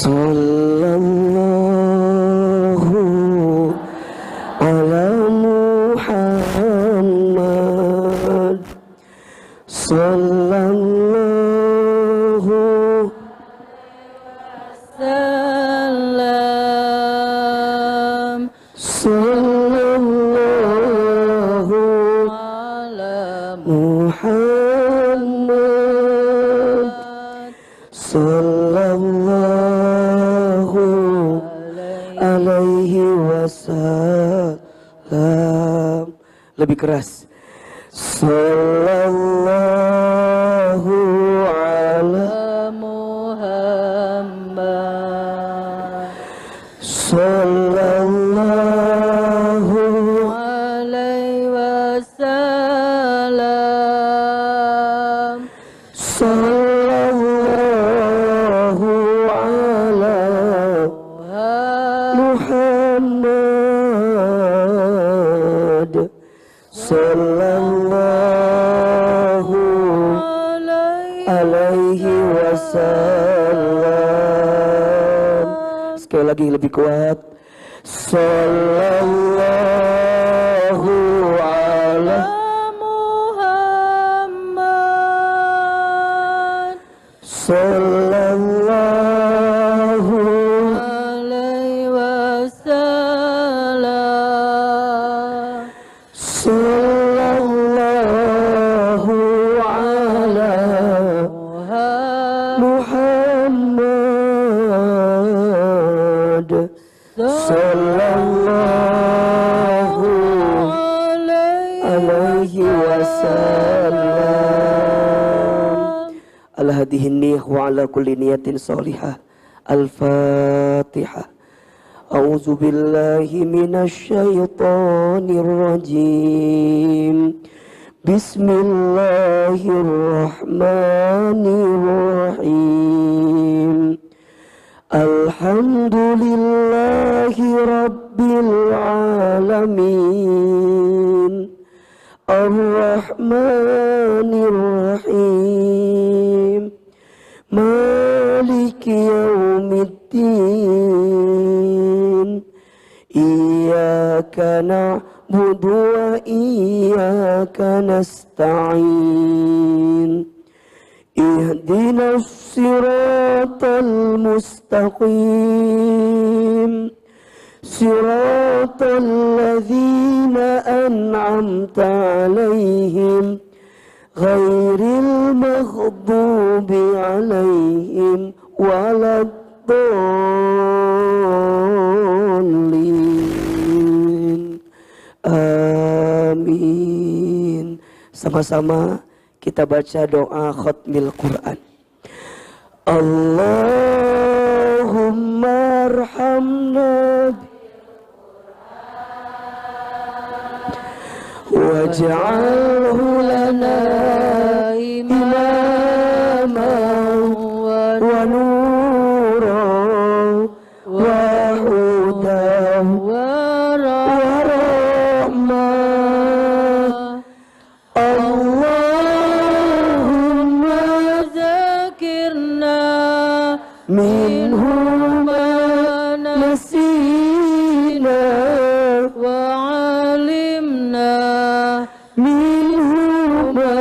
Sallallahu ala Muhammad. Sallallahu salam. Sallallahu Ala Muhammad. Sallallahu alaihi wasallam. Lebih keras. Sallallahu ala Muhammad. Sallallahu Alaihi wasallam. Sallallahu ala Muhammad. Sallallahu alaihi wasallam. Sekali lagi lebih kuat. Sallallahu ala Muhammad. Sallallahu Alaihi wasallam. Sallallahu ala Muhammad. Sallallahu alaihi wasallam. Ala hadhihi niyah wa ala kulli niyatin salihah. Al-Fatihah. A'udzu billahi minasy syaithanir rajim. Bismillahirrahmanirrahim. Alhamdulillahi rabbil alamin. Ar-Rahmanir Rahim. Maliki yaumiddin. Iyyaka na'budu wa iyyaka nasta'in. Ihdinas siratal mustaqim. Siratal ladzina an'amta 'alaihim ghairil maghdubi 'alaihim waladdallin. Amin. Sama-sama kita baca doa khatmil Quran. Allahumma arhamna waj'alhu lana imaman wa nuran wa hudan wa rahmah. Allahumma Zakirna minhu ma nasina wa alimna minhu ma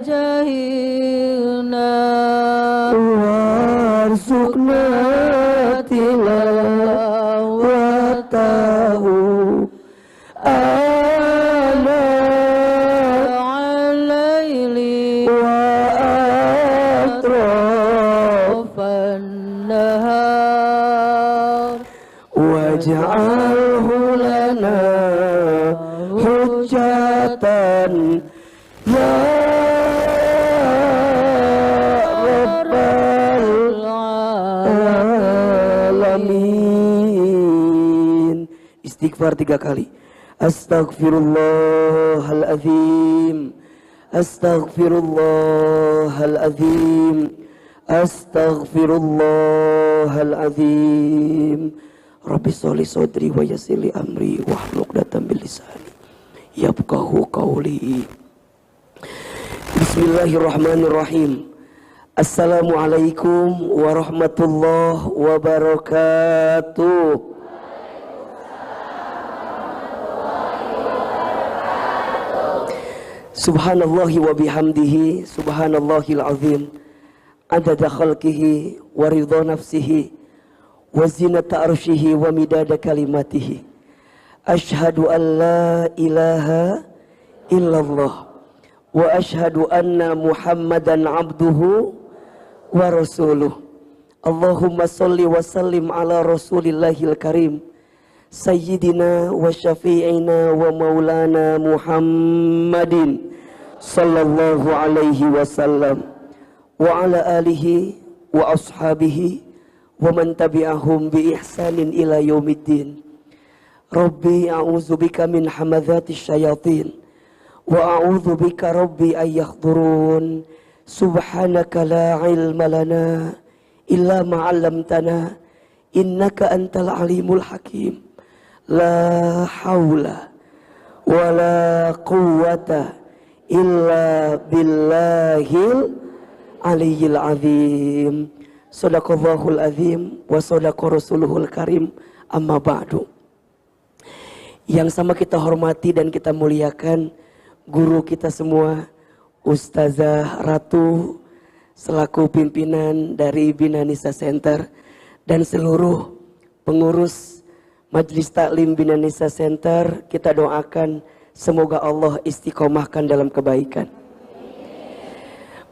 jahilna warzuqna tilawatahu ala al-laili wa atraf fan-nahar waj'alhu lana hujjatan ya rabbal alamin. Istighfar 3 kali. Astaghfirullahaladzim. Astaghfirullahaladzim. Astaghfirullahaladzim. Rabbi sholli sodri wa yassir li amri wahlul 'uqdatam min lisani yafqahu qawli. Bismillahirrahmanirrahim. Assalamualaikum warahmatullahi wabarakatuh. Subhanallahi wa bihamdihi, subhanallahil azim, adada khalqihi wa ridha nafsihi wa zinata arshihi wa midada kalimatihi. Ashhadu an la ilaha illallah wa ashhadu anna Muhammadan abduhu wa rasuluh. Allahumma salli wa sallim ala rasulillahil karim sayyidina wa syafi'ina wa maulana Muhammadin sallallahu alaihi wasallam wa ala alihi wa ashabihi wa man tabi'ahum bi ihsanin ila yaumiddin. Rabbi a'udzu bika min hamadzatis syayatin wa a'udzu bika rabbi ay yahdurun. Subhanaka la ilma lana illa ma 'allamtana innaka antal alimul hakim. La haula wa la quwwata illa billahil aliyyil azim. Shadaqallahul azim wa shadaqa rasuluhul karim. Amma ba'du. Yang sama kita hormati dan kita muliakan guru kita semua, Ustazah Ratu selaku pimpinan dari Bina Nisa Center dan seluruh pengurus Majelis Taklim Bina Nisa Center. Kita doakan semoga Allah istiqomahkan dalam kebaikan.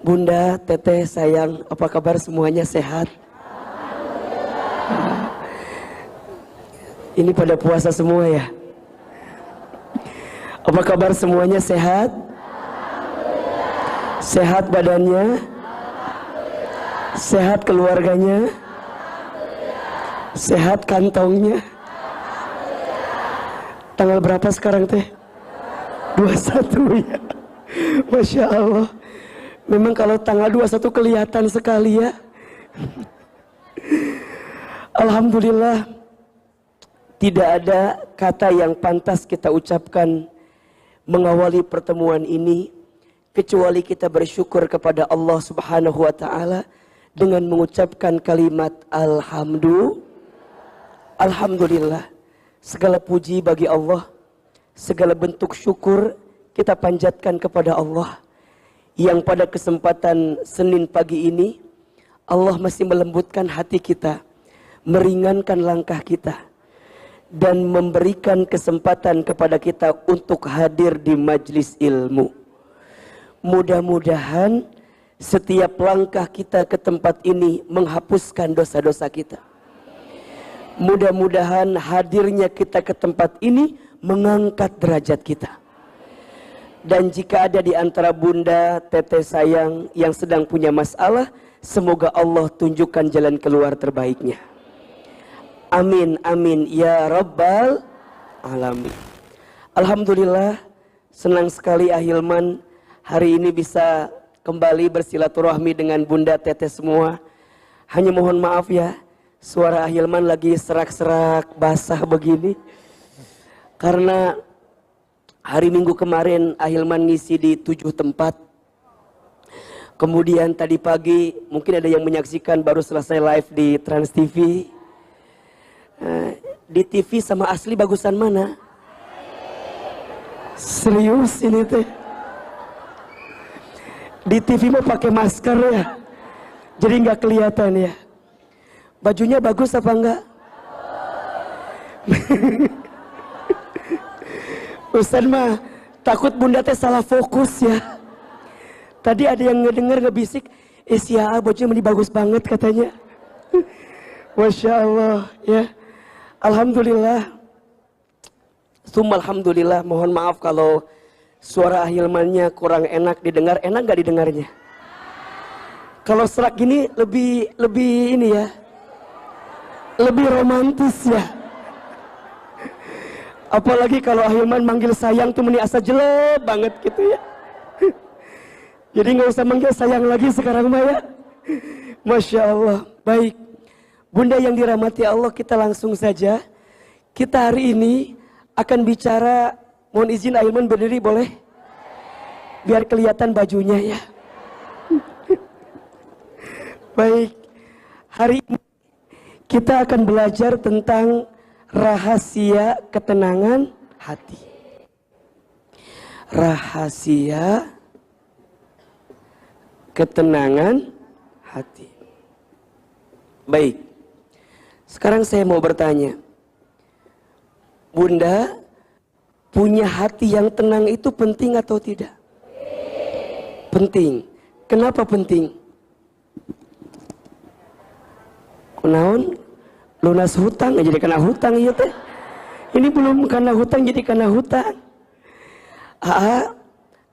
Bunda, teteh, sayang, apa kabar semuanya, sehat? Ini pada puasa semua ya? Apa kabar semuanya, sehat? Sehat badannya? Sehat keluarganya? Sehat kantongnya? Tanggal berapa sekarang teh? 21 ya. Masya Allah. Memang kalau tanggal 21 kelihatan sekali ya. Alhamdulillah. Tidak ada kata yang pantas kita ucapkan mengawali pertemuan ini kecuali kita bersyukur kepada Allah Subhanahu wa taala dengan mengucapkan kalimat Alhamdulillah. Segala puji bagi Allah, segala bentuk syukur kita panjatkan kepada Allah yang pada kesempatan Senin pagi ini Allah masih melembutkan hati kita, meringankan langkah kita dan memberikan kesempatan kepada kita untuk hadir di majlis ilmu. Mudah-mudahan setiap langkah kita ke tempat ini menghapuskan dosa-dosa kita. Mudah-mudahan hadirnya kita ke tempat ini mengangkat derajat kita. Dan jika ada di antara bunda, teteh sayang yang sedang punya masalah, semoga Allah tunjukkan jalan keluar terbaiknya. Amin, amin, ya Rabbal Alamin. Alhamdulillah, senang sekali Ahilman hari ini bisa kembali bersilaturahmi dengan bunda, teteh semua. Hanya mohon maaf ya, suara Ahilman lagi serak-serak basah begini. Karena hari Minggu kemarin Ahilman ngisi di 7 tempat. Kemudian tadi pagi mungkin ada yang menyaksikan baru selesai live di Trans TV. Di TV sama asli bagusan mana? Serius ini teh. Di TV mau pakai masker ya. Jadi nggak kelihatan ya. Bajunya bagus apa enggak? Ustaz mah takut bunda teh salah fokus ya. Tadi ada yang ngedenger ngebisik, sia bajunya meni bagus banget katanya. Masya Allah ya. Alhamdulillah. Alhamdulillah. Mohon maaf kalau suara Ahilmannya kurang enak didengar. Enak gak didengarnya? Kalau serak gini lebih ini ya, lebih romantis ya. Apalagi kalau Ahilman manggil sayang tuh meni asa jelek banget gitu ya. Jadi gak usah manggil sayang lagi sekarang mah ya. Masya Allah. Baik, bunda yang dirahmati Allah, kita langsung saja. Kita hari ini akan bicara, mohon izin Ahilman berdiri boleh? Biar kelihatan bajunya ya. Baik, hari ini kita akan belajar tentang rahasia ketenangan hati. Rahasia ketenangan hati. Baik, sekarang saya mau bertanya, Bunda, punya hati yang tenang itu penting atau tidak? Penting. Kenapa penting? Kunaon? Lunas hutang jadi kena hutang iya teh. Ini belum kena hutang jadi kena hutang.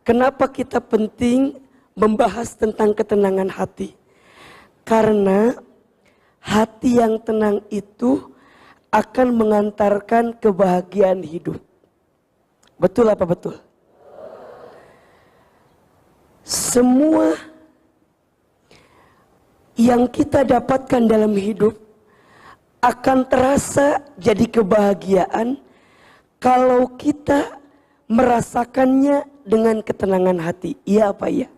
Kenapa kita penting membahas tentang ketenangan hati? Karena hati yang tenang itu akan mengantarkan kebahagiaan hidup. Betul apa betul? Semua yang kita dapatkan dalam hidup akan terasa jadi kebahagiaan kalau kita merasakannya dengan ketenangan hati. Iya apa ya?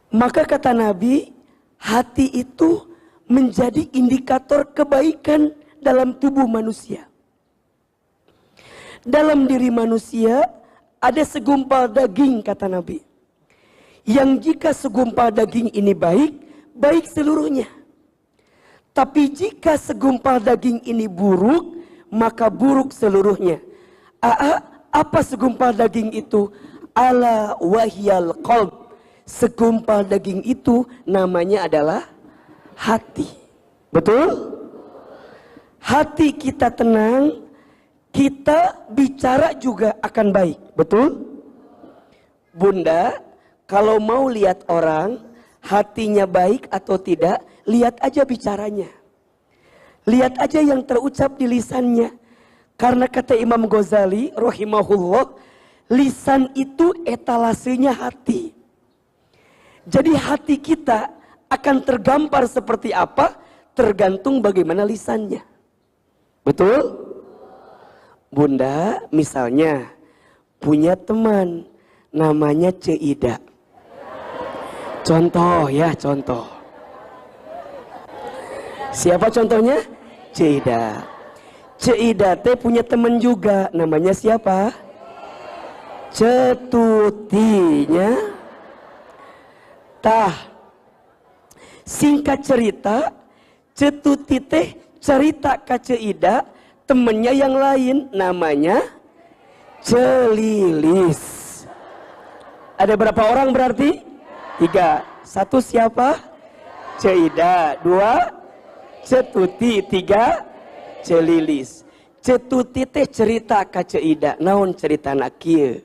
Maka kata Nabi, hati itu menjadi indikator kebaikan dalam tubuh manusia. Dalam diri manusia ada segumpal daging, kata Nabi. Yang jika segumpal daging ini baik, baik seluruhnya. Tapi jika segumpal daging ini buruk, maka buruk seluruhnya. Apa segumpal daging itu? Ala wahyal qalb. Segumpal daging itu namanya adalah hati. Betul? Hati kita tenang, kita bicara juga akan baik. Betul? Bunda, kalau mau lihat orang hatinya baik atau tidak, lihat aja bicaranya. Lihat aja yang terucap di lisannya. Karena kata Imam Ghazali rahimahullah, lisan itu etalasenya hati. Jadi hati kita akan tergambar seperti apa, tergantung bagaimana lisannya. Betul? Bunda misalnya punya teman namanya Ceida. Contoh ya, contoh. Siapa contohnya? Ceida. Ceida teh punya teman juga, namanya siapa? Cetutinya. Tah. Singkat cerita, Cetuti teh cerita ke Ceida, temennya yang lain namanya Celilis. Ada berapa orang berarti? 3. 1 siapa? Ceida. 2 Cetuti. 3 Celilis. Cetuti teh cerita ka Ceida. Naon cerita nak kieu?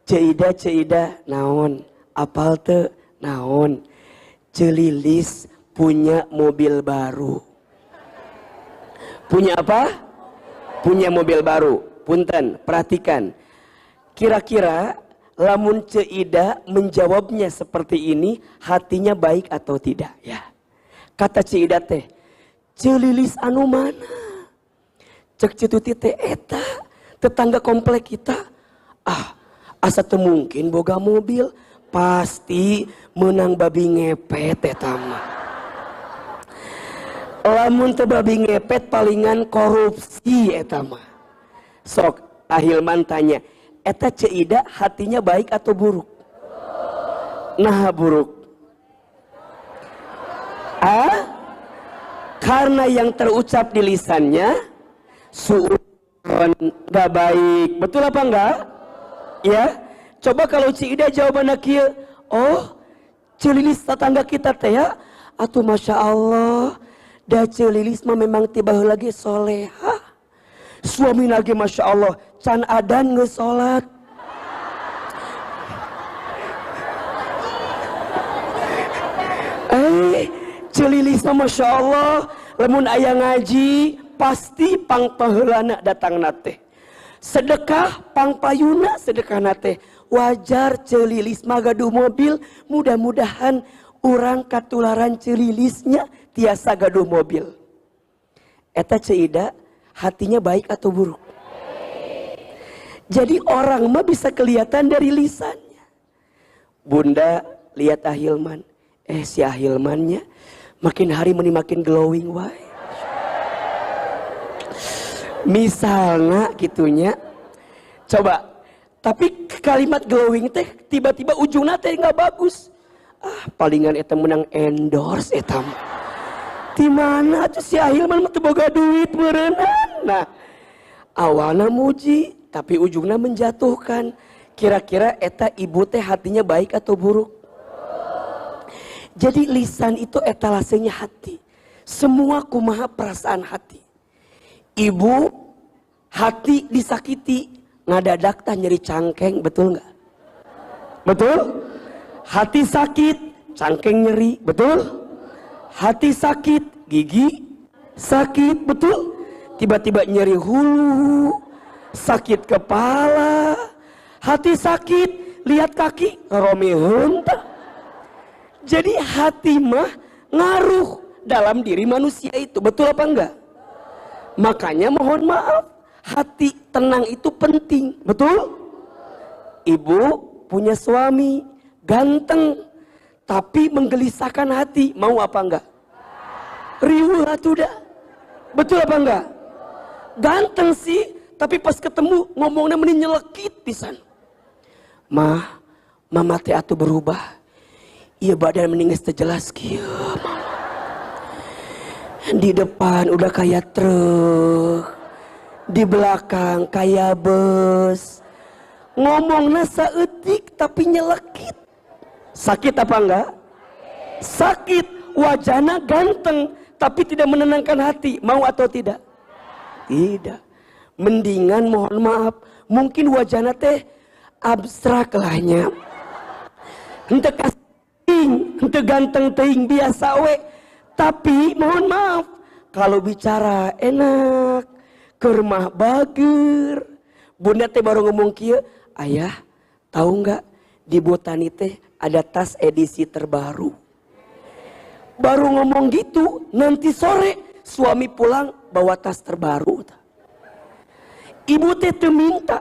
Ceida naon? Apal teu? Naon? Celilis punya mobil baru. Punya apa? Punya mobil baru. Punten, perhatikan. Kira-kira lamun Ceida menjawabnya seperti ini, hatinya baik atau tidak? Ya. Kata Ceida teh, Celilis anu mana? Cek Cetuti teh eta, tetangga komplek kita. Asa teu mungkin boga mobil, pasti menang babi ngepet eta mah. Lamun teu babi ngepet palingan korupsi eta mah. Sok Ahilman tanya, eta Ceida hatinya baik atau buruk? Nah buruk. Karena yang terucap di lisannya suun, gak baik. Betul apa enggak? Ya. Coba kalau Ceida jawabannya kieu, oh Celilis tetangga kita teh ya, atuh masya Allah, da Celilis mah memang tiba lagi soleha. Suami lagi masya Allah, can adan geus salat. Celilis masya Allah, lamun aya ngaji pasti pangpaheulana datang nate. Sedekah pangpayuna sedekah nate. Wajar Celilis mah gaduh mobil, mudah-mudahan urang katularan Celilisnya tiasa gaduh mobil. Eta Ceida hatinya baik atau buruk? Jadi orang mah bisa kelihatan dari lisannya. Bunda lihat Ahilman, Si Ahilmannya makin hari makin glowing wae. Misalnya gitunya. Coba, tapi kalimat glowing teh tiba-tiba ujungnya teh nggak bagus. Palingan eta menang endorse eta mah. Di mana tuh si Ahilman mah teu boga duit meureunana. Nah, awalnya muji tapi ujungnya menjatuhkan. Kira-kira eta ibu teh hatinya baik atau buruk? Jadi lisan itu etalasenya hati. Semua kumaha perasaan hati. Ibu hati disakiti, ngadadak tah nyeri cangkeng, betul nggak? Betul? Hati sakit, cangkeng nyeri, betul? Hati sakit, gigi sakit, betul? Tiba-tiba nyeri hulu, sakit kepala, hati sakit, lihat kaki, ngeromehun tah. Jadi hati mah ngaruh dalam diri manusia itu, betul apa enggak? Makanya mohon maaf, hati tenang itu penting, betul? Ibu punya suami ganteng, tapi menggelisahkan hati, mau apa enggak? Riuh atuh dah, betul apa enggak? Ganteng sih, tapi pas ketemu ngomongnya mending nyelekit pisan. Mama teh atuh berubah. Iya badan mending geus teu jelas kieu, Mama. Di depan udah kayak truk, di belakang kayak bus. Ngomongnya saeutik tapi nyelekit. Sakit apa enggak? Sakit. Wajahnya ganteng tapi tidak menenangkan hati. Mau atau tidak? Tidak. Mendingan mohon maaf, mungkin wajahnya teh abstrak lahnya. Henteu kasing, henteu ganteng teuing biasa we. Tapi mohon maaf, kalau bicara enak, keur mah bager. Bunda teh baru ngomong kieu, "Ayah, tahu nggak di Botani teh ada tas edisi terbaru." Baru ngomong gitu, nanti sore suami pulang bawa tas terbaru. Ibu teh teu minta.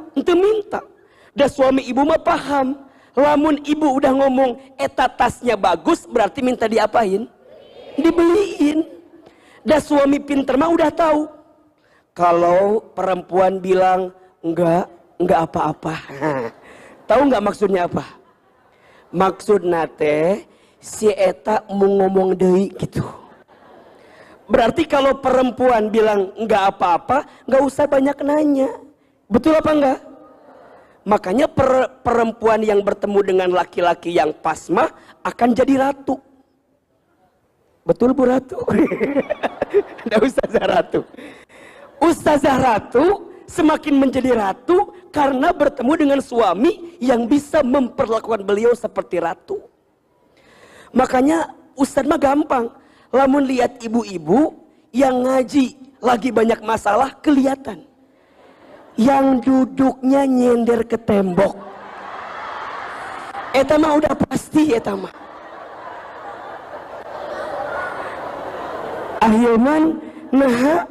Dan suami ibu mah paham. Lamun ibu udah ngomong eta tasnya bagus, berarti minta diapain? Dibeliin. Dan suami pinter mah udah tahu. Kalau perempuan bilang enggak apa-apa. Tahu enggak maksudnya apa? Maksudna teh si eta mau ngomong deui gitu. Berarti kalau perempuan bilang enggak apa-apa, enggak usah banyak nanya. Betul apa enggak? Makanya perempuan yang bertemu dengan laki-laki yang pas mah akan jadi ratu. Betul Bu Ratu? Ada Ustazah Ratu. Ustazah Ratu semakin menjadi ratu karena bertemu dengan suami yang bisa memperlakukan beliau seperti ratu. Makanya Ustaz mah gampang. Lamun lihat ibu-ibu yang ngaji lagi banyak masalah kelihatan. Yang duduknya nyender ke tembok. Eta mah udah pasti eta mah. Ahilman, nah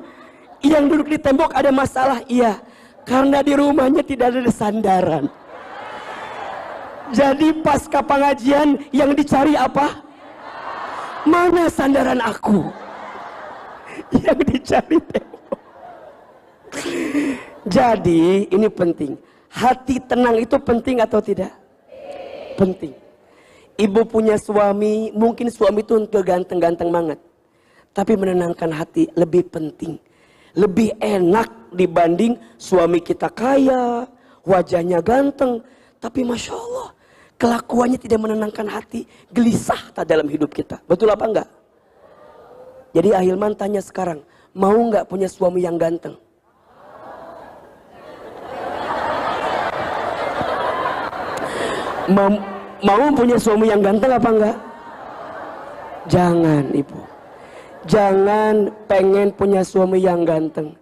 yang duduk di tembok ada masalah, iya. Karena di rumahnya tidak ada sandaran. Jadi pasca pengajian yang dicari apa? Mana sandaran aku? Yang dicari tembok. Jadi ini penting. Hati tenang itu penting atau tidak? Penting. Ibu punya suami, mungkin suami itu ganteng-ganteng banget. Tapi menenangkan hati lebih penting. Lebih enak dibanding suami kita kaya, wajahnya ganteng. Tapi Masya Allah, kelakuannya tidak menenangkan hati. Gelisah tak dalam hidup kita. Betul apa enggak? Jadi Ahilman tanya sekarang, mau enggak punya suami yang ganteng? Mau punya suami yang ganteng apa enggak? Jangan ibu. Jangan pengen punya suami yang ganteng.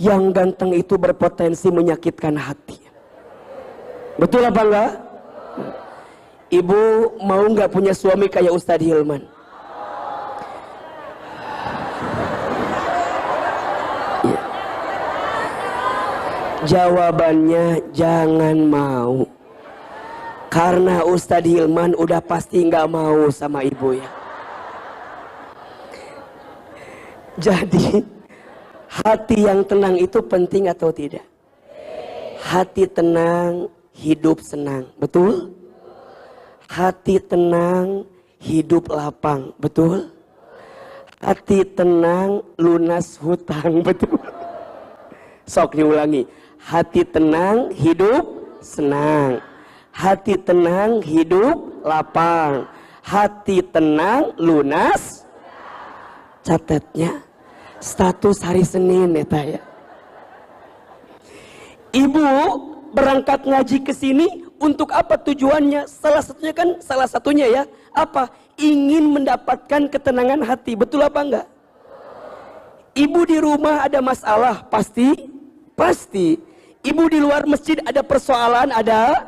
Yang ganteng itu berpotensi menyakitkan hati. Betul apa enggak? Ibu mau enggak punya suami kayak Ustadz Hilman? Ya. Jawabannya jangan mau. Karena Ustadz Hilman udah pasti nggak mau sama ibu ya. Jadi hati yang tenang itu penting atau tidak? Hati tenang, hidup senang, betul? Hati tenang, hidup lapang, betul? Hati tenang, lunas hutang, betul? Sok diulangi. Hati tenang, hidup senang. Hati tenang, hidup lapang. Hati tenang, lunas. Catatnya, status hari Senin ya. Ibu berangkat ngaji ke sini untuk apa tujuannya? Salah satunya ya, apa? Ingin mendapatkan ketenangan hati. Betul apa enggak? Ibu di rumah ada masalah, pasti. Ibu di luar masjid ada persoalan, ada.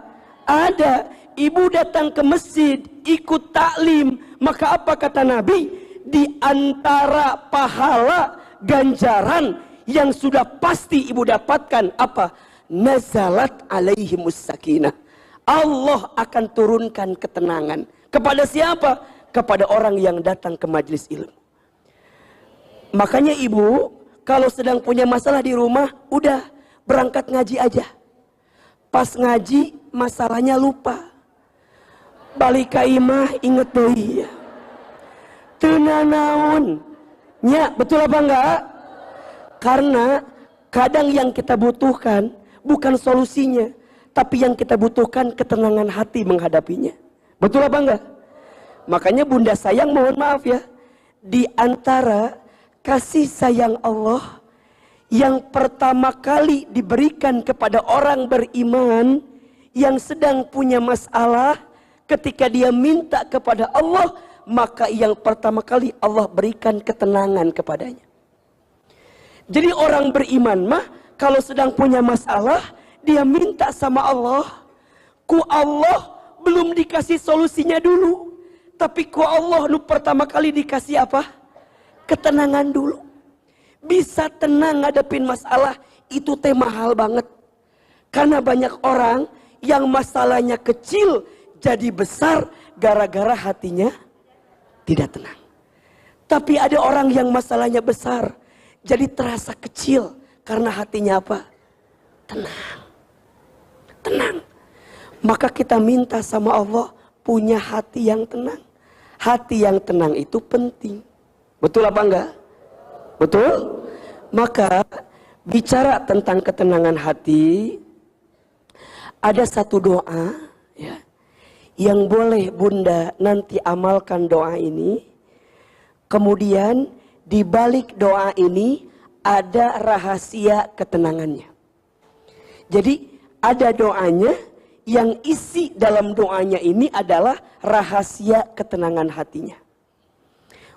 Ibu datang ke masjid, ikut taklim, maka apa kata Nabi? Di antara pahala ganjaran yang sudah pasti ibu dapatkan apa? Nazalat alaihimus sakinah. Allah akan turunkan ketenangan. Kepada siapa? Kepada orang yang datang ke majelis ilmu. Makanya ibu, kalau sedang punya masalah di rumah, udah berangkat ngaji aja. Pas ngaji, masalahnya lupa. Balik ka imah, inget deui ya. Teu nanaon. Nya, betul apa enggak? Karena kadang yang kita butuhkan bukan solusinya, tapi yang kita butuhkan ketenangan hati menghadapinya. Betul apa enggak? Makanya bunda sayang, mohon maaf ya, di antara kasih sayang Allah yang pertama kali diberikan kepada orang beriman yang sedang punya masalah, ketika dia minta kepada Allah, maka yang pertama kali Allah berikan ketenangan kepadanya. Jadi orang beriman mah kalau sedang punya masalah, dia minta sama Allah. Ku Allah belum dikasih solusinya dulu, tapi ku Allah lu pertama kali dikasih apa? Ketenangan dulu. Bisa tenang ngadepin masalah, itu teh mahal banget. Karena banyak orang yang masalahnya kecil jadi besar gara-gara hatinya tidak tenang. Tapi ada orang yang masalahnya besar jadi terasa kecil karena hatinya apa? Tenang. Maka kita minta sama Allah punya hati yang tenang. Hati yang tenang itu penting. Betul apa enggak? Betul? Maka bicara tentang ketenangan hati, ada satu doa ya, yang boleh bunda nanti amalkan doa ini. Kemudian di balik doa ini ada rahasia ketenangannya. Jadi ada doanya, yang isi dalam doanya ini adalah rahasia ketenangan hatinya.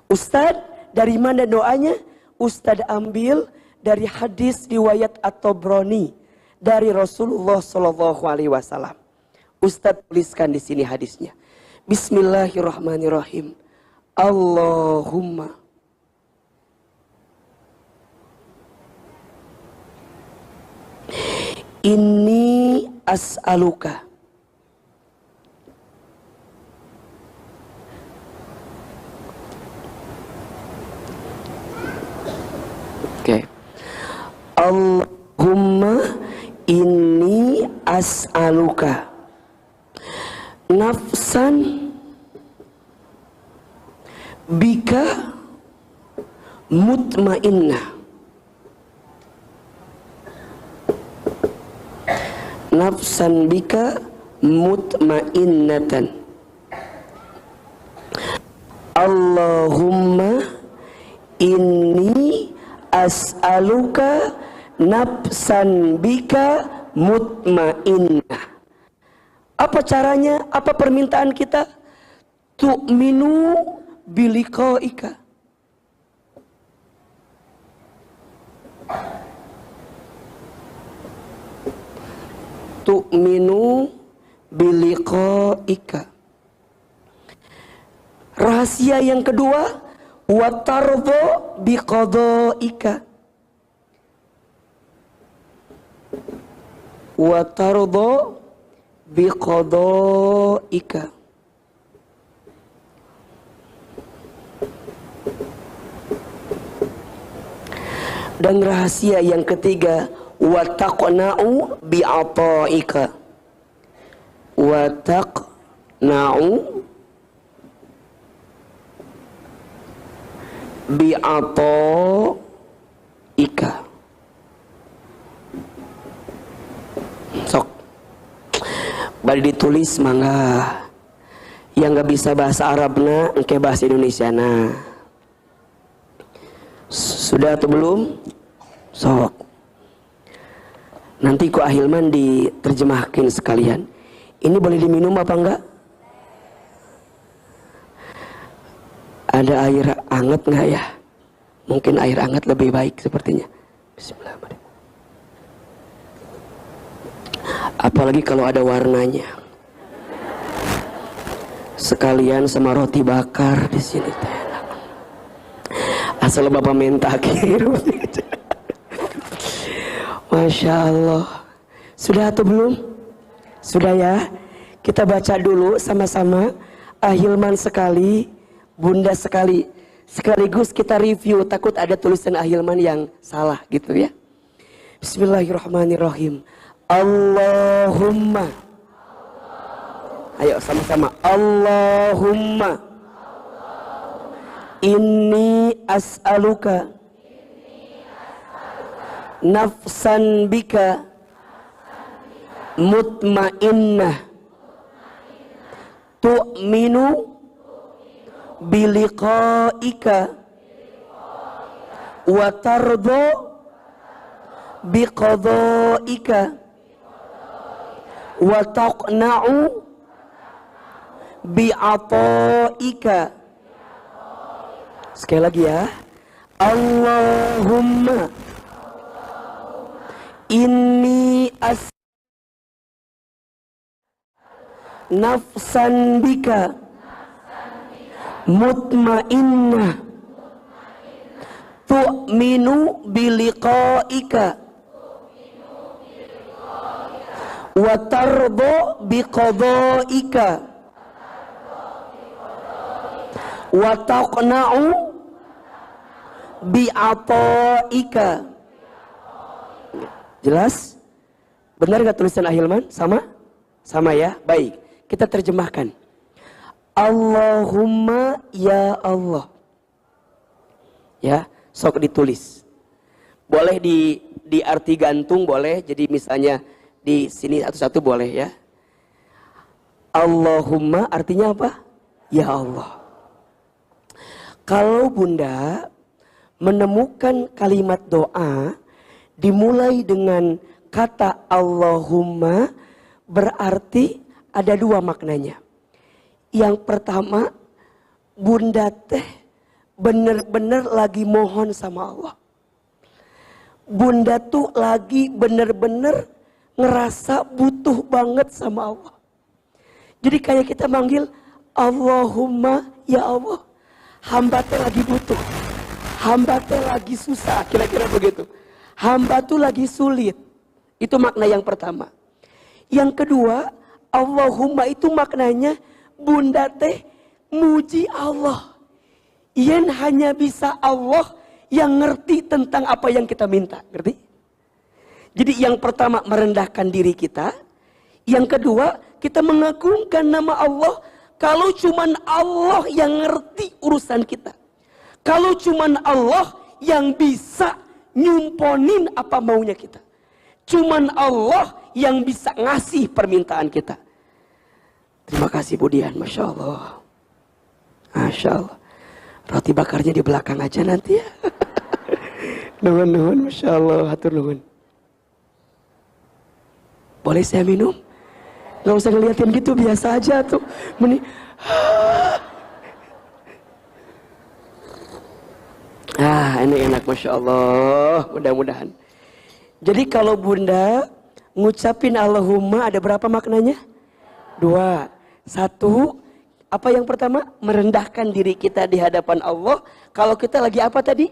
Ustadz, dari mana doanya? Ustadz ambil dari hadis riwayat At-Tabrani dari Rasulullah SAW. Ustadz tuliskan di sini hadisnya. Bismillahirrahmanirrahim. Allahumma inni as'aluka Allahumma inni as'aluka nafsan bika mutmainnah, nafsan bika mutmainnatan. Allahumma inni as'aluka nafsan bika mutmainnah. Apa caranya? Apa permintaan kita? Tu'minu biliqaika. Tu'minu biliqaika. Rahasia yang kedua, wa tardha biqadaika. Wa tardha biqadaika. Dan rahasia yang ketiga, wa taqna'u bi'ata'ika. Wa taqna'u bi'ata'ika. Sok bari ditulis mangga. Yang gak bisa bahasa Arabna engke bahasa Indonesia na. Sudah atau belum? Sok. Nanti ku Ahilman diterjemahkan sekalian. Ini boleh diminum apa enggak? Ada air hangat enggak ya? Mungkin air hangat lebih baik sepertinya. Bismillahirrahmanirrahim. Apalagi kalau ada warnanya. Sekalian sama roti bakar di sini teh enak. Asal Bapak minta kirim. Masya Allah. Sudah atau belum? Sudah ya. Kita baca dulu sama-sama. Ahilman sekali, Bunda sekali. Sekaligus kita review, takut ada tulisan Ahilman yang salah gitu ya. Bismillahirrahmanirrahim. Allahumma. Ayo sama-sama. Allahumma. Inni as'aluka nafsan bika mutmainnah tu'minu biliqaika wa tardo biqadaika wa taqna'u bi'ata'ika. Sekali lagi ya. Allahumma inni nafsan bika mutmainnah tu'minu biliqaika wa tardo biqadaika wa taqna'u bi'ata'ika. Jelas? Benar gak tulisan Ahilman? Sama? Sama ya? Baik, kita terjemahkan. Allahumma ya Allah. Ya, sok ditulis. Boleh di arti gantung boleh. Jadi misalnya di sini satu-satu boleh ya. Allahumma artinya apa? Ya Allah. Kalau Bunda menemukan kalimat doa dimulai dengan kata Allahumma, berarti ada dua maknanya. Yang pertama, Bunda teh bener-bener lagi mohon sama Allah. Bunda tuh lagi bener-bener ngerasa butuh banget sama Allah. Jadi kayak kita manggil Allahumma ya Allah. Hamba teh lagi butuh, hamba teh lagi susah, kira-kira begitu. Hamba tuh lagi sulit. Itu makna yang pertama. Yang kedua, Allahumma itu maknanya Bunda teh muji Allah. Yang hanya bisa Allah yang ngerti tentang apa yang kita minta, ngerti? Jadi yang pertama merendahkan diri kita. Yang kedua, kita mengagungkan nama Allah. Kalau cuman Allah yang ngerti urusan kita. Kalau cuman Allah yang bisa nyumponin apa maunya kita. Cuman Allah yang bisa ngasih permintaan kita. Terima kasih Budian, Masya Allah. Masya Allah. Roti bakarnya di belakang aja nanti ya. Nuhun, Masya Allah, hatur nuhun. Boleh saya minum? Gak usah ngeliatin gitu, biasa aja tuh. Ini enak Masya Allah. Mudah-mudahan. Jadi kalau Bunda ngucapin Allahumma ada berapa maknanya? Dua. Satu, apa yang pertama? Merendahkan diri kita di hadapan Allah. Kalau kita lagi apa tadi?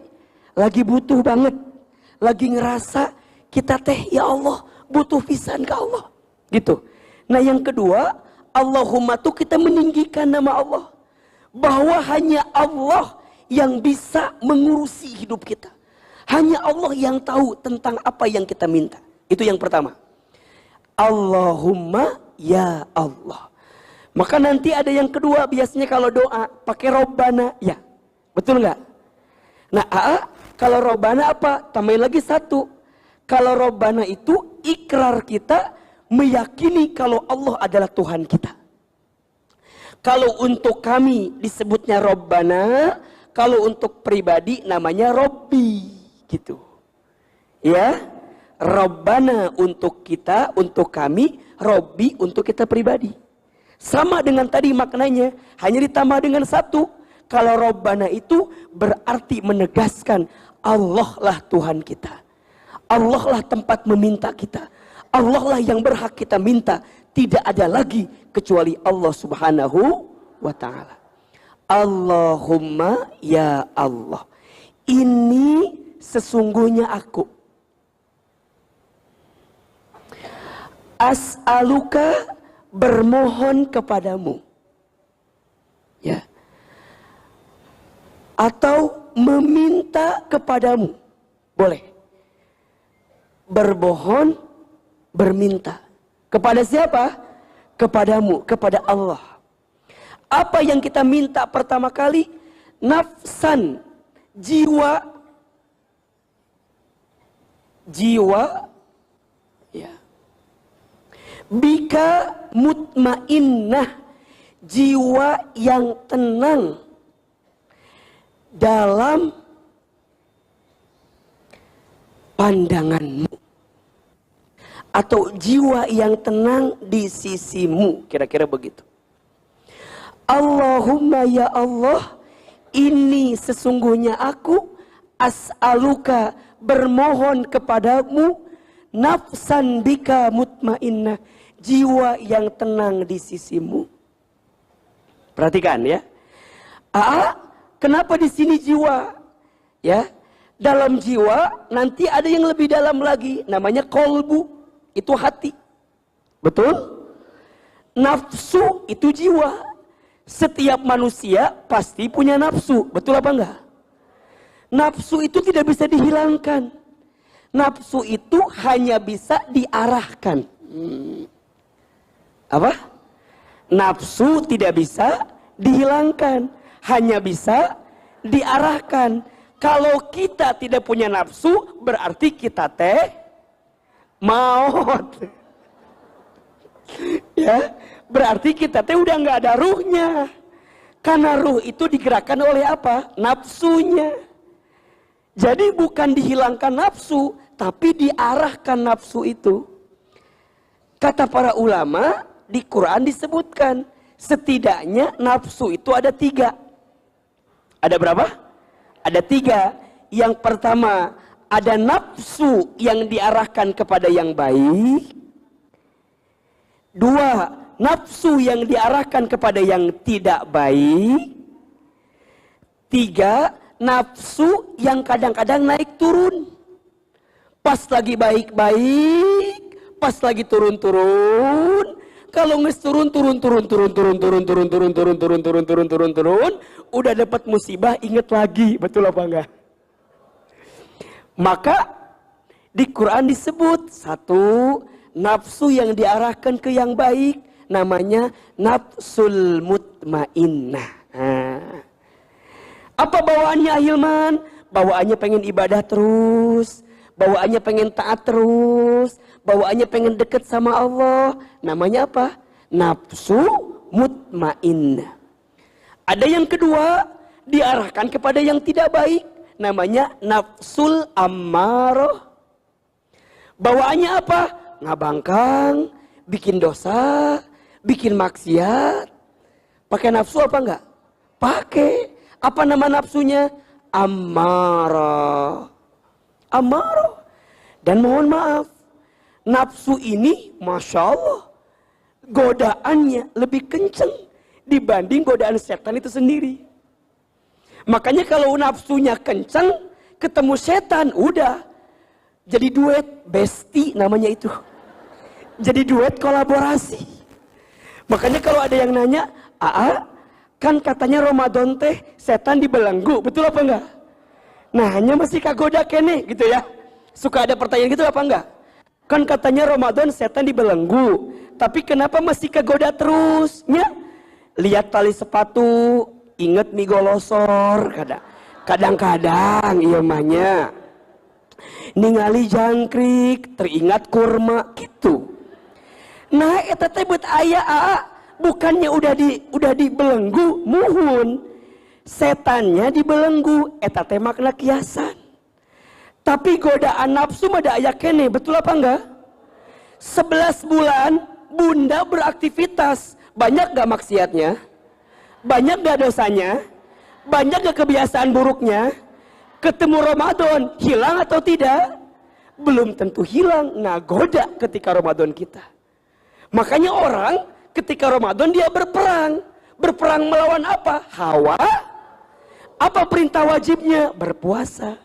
Lagi butuh banget. Lagi ngerasa kita teh ya Allah butuh pisan ke Allah. Gitu. Nah yang kedua, Allahumma tuh kita meninggikan nama Allah. Bahwa hanya Allah yang bisa mengurusi hidup kita. Hanya Allah yang tahu tentang apa yang kita minta. Itu yang pertama. Allahumma ya Allah. Maka nanti ada yang kedua, biasanya kalau doa pakai Robbana, ya. Betul nggak? Nah, kalau Robbana apa? Tambahin lagi satu. Kalau Robbana itu ikrar kita meyakini kalau Allah adalah Tuhan kita. Kalau untuk kami disebutnya Robbana, kalau untuk pribadi namanya Robbi, gitu. Ya, Robbana untuk kita, untuk kami, Robbi untuk kita pribadi. Sama dengan tadi maknanya, hanya ditambah dengan satu. Kalau Robbana itu berarti menegaskan Allah lah Tuhan kita. Allah lah tempat meminta kita. Allah lah yang berhak kita minta. Tidak ada lagi kecuali Allah subhanahu wa ta'ala. Allahumma ya Allah. Ini sesungguhnya aku. As'aluka bermohon kepadamu. Ya. Atau meminta kepadamu. Boleh. Berbohon, berminta. Kepada siapa? Kepadamu, kepada Allah. Apa yang kita minta pertama kali? Nafsan, jiwa. Jiwa. Ya. Bika mutmainnah, jiwa yang tenang dalam pandanganmu, atau jiwa yang tenang di sisimu, kira-kira begitu. Allahumma ya Allah, ini sesungguhnya aku as'aluka bermohon kepadamu, nafsan bika mutmainnah, jiwa yang tenang di sisimu. Perhatikan ya. Kenapa di sini jiwa? Ya, dalam jiwa nanti ada yang lebih dalam lagi, namanya kolbu, itu hati. Betul? Nafsu itu jiwa. Setiap manusia pasti punya nafsu, betul apa enggak? Nafsu itu tidak bisa dihilangkan. Nafsu itu hanya bisa diarahkan. Apa? Nafsu tidak bisa dihilangkan, hanya bisa diarahkan. Kalau kita tidak punya nafsu, berarti kita maut. Ya, berarti kita udah nggak ada ruhnya. Karena ruh itu digerakkan oleh apa? Nafsunya. Jadi bukan dihilangkan nafsu, tapi diarahkan nafsu itu. Kata para ulama, di Quran disebutkan, setidaknya nafsu itu ada 3. Ada berapa? Ada 3. Yang pertama, ada nafsu yang diarahkan kepada yang baik. 2, nafsu yang diarahkan kepada yang tidak baik. 3, nafsu yang kadang-kadang naik turun. Pas lagi baik-baik, pas lagi turun-turun. Kalau turun, udah dapat musibah, ingat lagi, betul apa enggak? Maka di Quran disebut 1, nafsu yang diarahkan ke yang baik, namanya nafsul mutmainnah. Apa bawaannya Ahilman? Bawaannya pengen ibadah terus, bawaannya pengen taat terus, bawaannya pengen deket sama Allah. Namanya apa? Nafsu mutmainnah. Ada yang kedua, diarahkan kepada yang tidak baik, namanya nafsul ammarah. Bawaannya apa? Ngabangkang, bikin dosa, bikin maksiat. Pakai nafsu apa enggak? Pakai. Apa nama nafsunya? Ammarah. Ammarah. Dan mohon maaf, nafsu ini Masya Allah, godaannya lebih kenceng dibanding godaan setan itu sendiri. Makanya kalau nafsunya kenceng, ketemu setan, udah jadi duet, besti namanya itu. Jadi duet kolaborasi. Makanya kalau ada yang nanya, kan katanya Ramadan teh setan dibelenggu, betul apa enggak? Nah, hanya masih kagoda kene gitu ya. Suka ada pertanyaan gitu apa enggak? Kan katanya Ramadan setan dibelenggu, tapi kenapa masih kagoda terus? Ya? Lihat tali sepatu, inget mie golosor, kadang-kadang iya mahnya. Ningali jangkrik, teringat kurma gitu. Nah, eta teh buat aya bukannya udah dibelenggu, muhun. Setannya dibelenggu, eta teh makna kiasan. Tapi godaan nafsu mah da aya keneh, betul apa enggak? 11 bulan bunda beraktivitas, banyak gak maksiatnya? Banyak gak dosanya? Banyak gak kebiasaan buruknya? Ketemu Ramadan, hilang atau tidak? Belum tentu hilang, nagoda ketika Ramadan kita. Makanya orang ketika Ramadan dia berperang. Berperang melawan apa? Hawa. Apa perintah wajibnya? Berpuasa.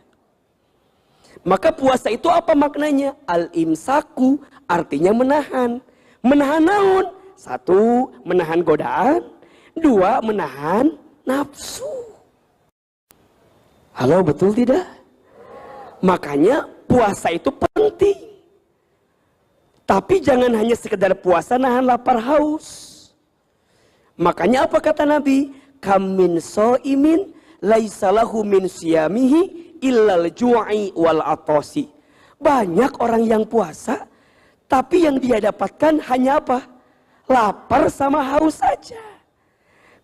Maka puasa itu apa maknanya? Al-imsaku artinya menahan. Menahan naun. 1, menahan godaan. 2, menahan nafsu. Halo, betul tidak? Makanya puasa itu penting. Tapi jangan hanya sekedar puasa nahan lapar haus. Makanya apa kata Nabi? Kam min so'imin laisalahu min siyamihi illal ju'i wal atosi. Banyak orang yang puasa, tapi yang dia dapatkan hanya apa? Lapar sama haus saja.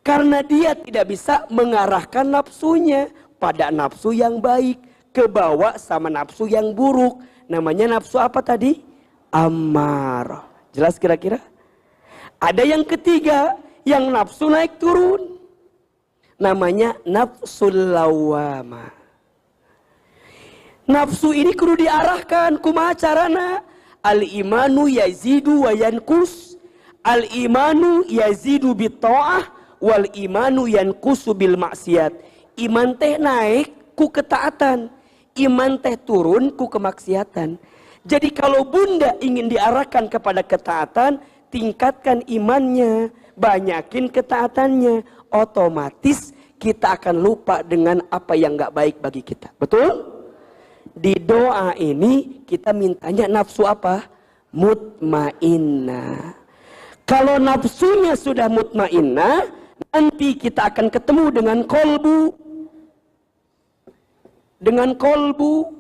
Karena dia tidak bisa mengarahkan nafsunya pada nafsu yang baik, kebawa sama nafsu yang buruk. Namanya nafsu apa tadi? Ammarah. Jelas kira-kira? Ada yang ketiga, yang nafsu naik turun. Namanya nafsul lawamah. Nafsu ini kudu diarahkan, kumaha carana? Al-imanu yazidu wa yankus. Al-imanu yazidu bitta'ah wal imanu yankusu bil maksiat. Iman teh naik ku ketaatan, iman teh turun ku kemaksiatan. Jadi kalau bunda ingin diarahkan kepada ketaatan, tingkatkan imannya, banyakin ketaatannya, otomatis kita akan lupa dengan apa yang gak baik bagi kita. Betul? Di doa ini kita mintanya nafsu apa? Mutmainnah. Kalau nafsunya sudah mutmainnah, nanti kita akan ketemu dengan kolbu. Dengan kolbu.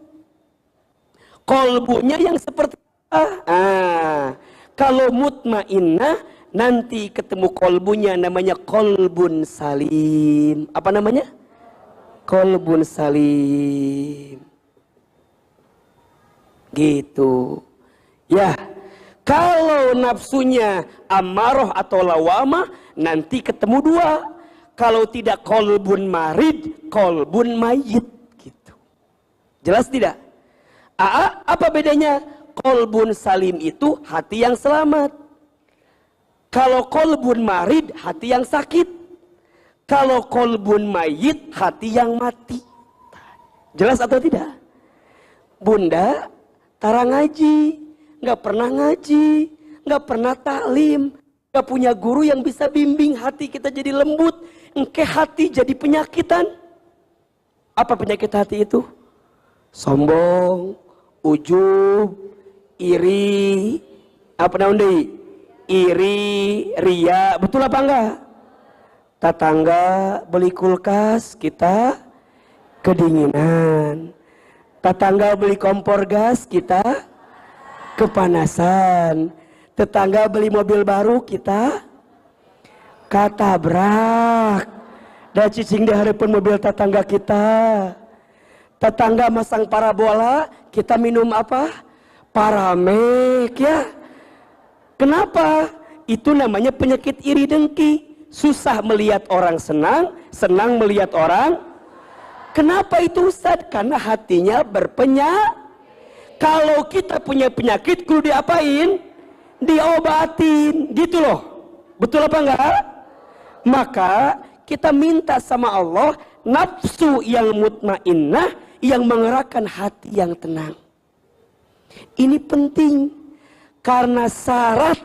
Kolbunya yang seperti apa? Kalau mutmainnah, nanti ketemu kolbunya namanya kolbun salim. Apa namanya? Kolbun salim. Gitu. Ya, kalau nafsunya amarah atau lawamah, nanti ketemu 2. Kalau tidak kolbun marid, kolbun mayit. Gitu. Jelas tidak? Apa bedanya? Kolbun salim itu hati yang selamat. Kalau kolbun marid, hati yang sakit. Kalau kolbun mayit, hati yang mati. Jelas atau tidak? Bunda tara ngaji, nggak pernah ngaji, nggak pernah taklim, nggak punya guru yang bisa bimbing hati kita jadi lembut, engke hati jadi penyakitan. Apa penyakit hati itu? Sombong, ujub, iri, apa namanya? Iri, ria, betul apa enggak? Tetangga beli kulkas, kita kedinginan. Tetangga beli kompor gas, kita kepanasan. Tetangga beli mobil baru, kita katabrak. Dan cicing diharapkan mobil tetangga kita. Tetangga masang parabola, kita minum apa? Paramek ya. Kenapa? Itu namanya penyakit iri dengki. Susah melihat orang senang, senang melihat orang. Kenapa itu Ustaz? Karena hatinya berpenyakit. Kalau kita punya penyakit, kudu diapain? Diobatin, gitu loh. Betul apa enggak? Maka kita minta sama Allah nafsu yang mutmainnah, yang mengerahkan hati yang tenang. Ini penting karena syarat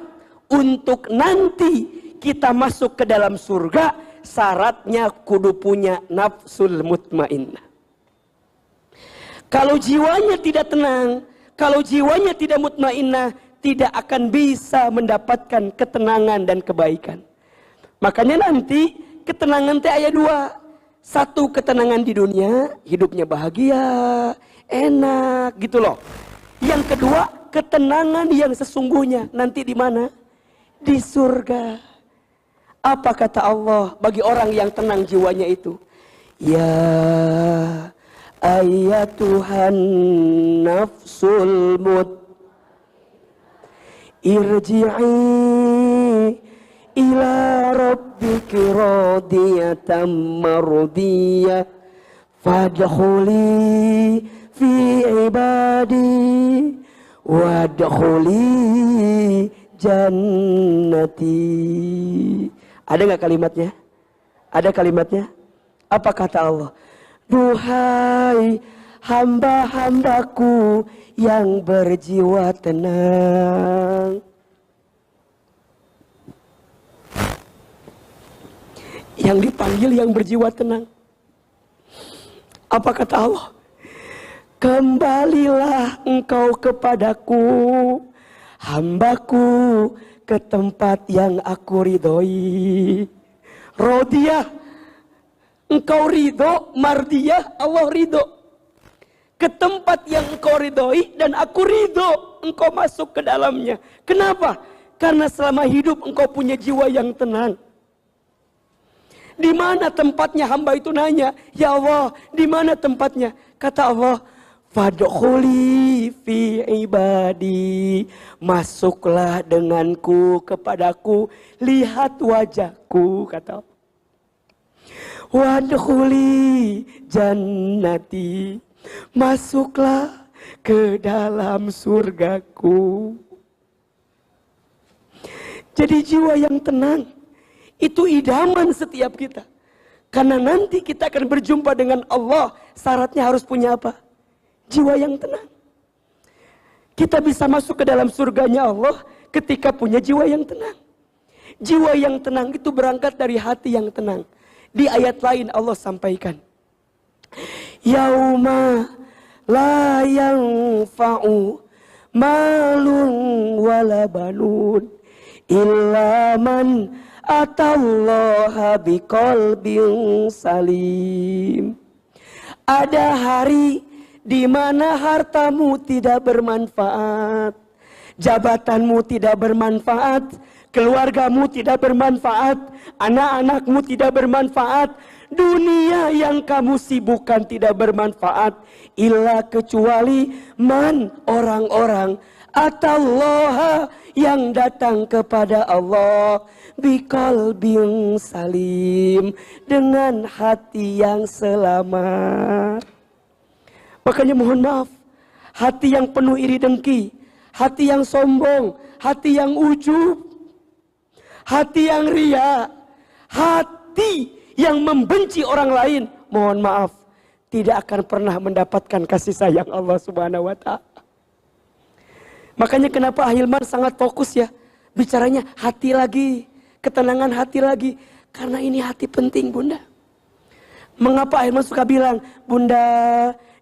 untuk nanti kita masuk ke dalam surga, syaratnya kudu punya nafsul mutmainnah. Kalau jiwanya tidak tenang, kalau jiwanya tidak mutmainnah, tidak akan bisa mendapatkan ketenangan dan kebaikan. Makanya nanti ketenangan teh aya dua. Satu, ketenangan di dunia, hidupnya bahagia, enak gitu loh. Yang kedua, ketenangan yang sesungguhnya nanti di mana? Di surga. Apa kata Allah bagi orang yang tenang jiwanya itu? Ya ayyatuhan nafsul irji'i ila rabbiki radiyatan mardiyah fadkhuli fi ibadi wadkhuli jannati. Ada nggak kalimatnya? Ada kalimatnya? Apa kata Allah? Duhai hamba-hambaku yang berjiwa tenang. Yang dipanggil yang berjiwa tenang. Apa kata Allah? Kembalilah engkau kepadaku, hambaku, ke tempat yang aku ridhoi. Rodiyah, engkau ridho, mardiyah, Allah ridho. Ke tempat yang engkau ridhoi dan aku ridho, engkau masuk ke dalamnya. Kenapa? Karena selama hidup engkau punya jiwa yang tenang. Di mana tempatnya? Hamba itu nanya, ya Allah, di mana tempatnya? Kata Allah, fadkhuli fi ibadi, masuklah denganku kepadaku, lihat wajahku, kata Allah. Wadkhuli jannati, masuklah ke dalam surgaku. Jadi jiwa yang tenang itu idaman setiap kita. Karena nanti kita akan berjumpa dengan Allah, syaratnya harus punya apa? Jiwa yang tenang. Kita bisa masuk ke dalam surganya Allah ketika punya jiwa yang tenang. Jiwa yang tenang itu berangkat dari hati yang tenang. Di ayat lain Allah sampaikan, Yauma la yanfa'u malun wala banun illa man atallaha biqalbin salim. Ada hari di mana hartamu tidak bermanfaat, jabatanmu tidak bermanfaat, keluargamu tidak bermanfaat, anak-anakmu tidak bermanfaat, dunia yang kamu sibukkan tidak bermanfaat, illa kecuali man, orang-orang atallaha yang datang kepada Allah biqalbin salim, dengan hati yang selamat. Makanya mohon maaf, hati yang penuh iri dengki, hati yang sombong, hati yang ujub, hati yang ria, hati yang membenci orang lain, mohon maaf, tidak akan pernah mendapatkan kasih sayang Allah Subhanahu wa Ta'ala. Makanya kenapa Ahilman sangat fokus ya, bicaranya hati lagi, ketenangan hati lagi, karena ini hati penting, Bunda. Mengapa Ahilman suka bilang, Bunda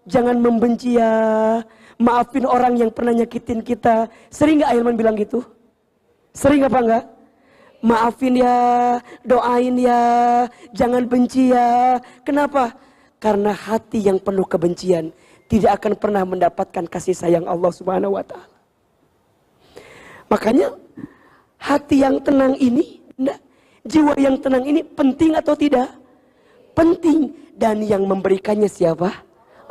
jangan membenci ya, maafin orang yang pernah nyakitin kita. Sering gak Ahilman bilang gitu? Sering apa enggak? Maafin ya, doain ya, jangan benci ya. Kenapa? Karena hati yang penuh kebencian tidak akan pernah mendapatkan kasih sayang Allah Subhanahu wa Ta'ala. Makanya hati yang tenang ini, jiwa yang tenang ini penting atau tidak? Penting. Dan yang memberikannya siapa?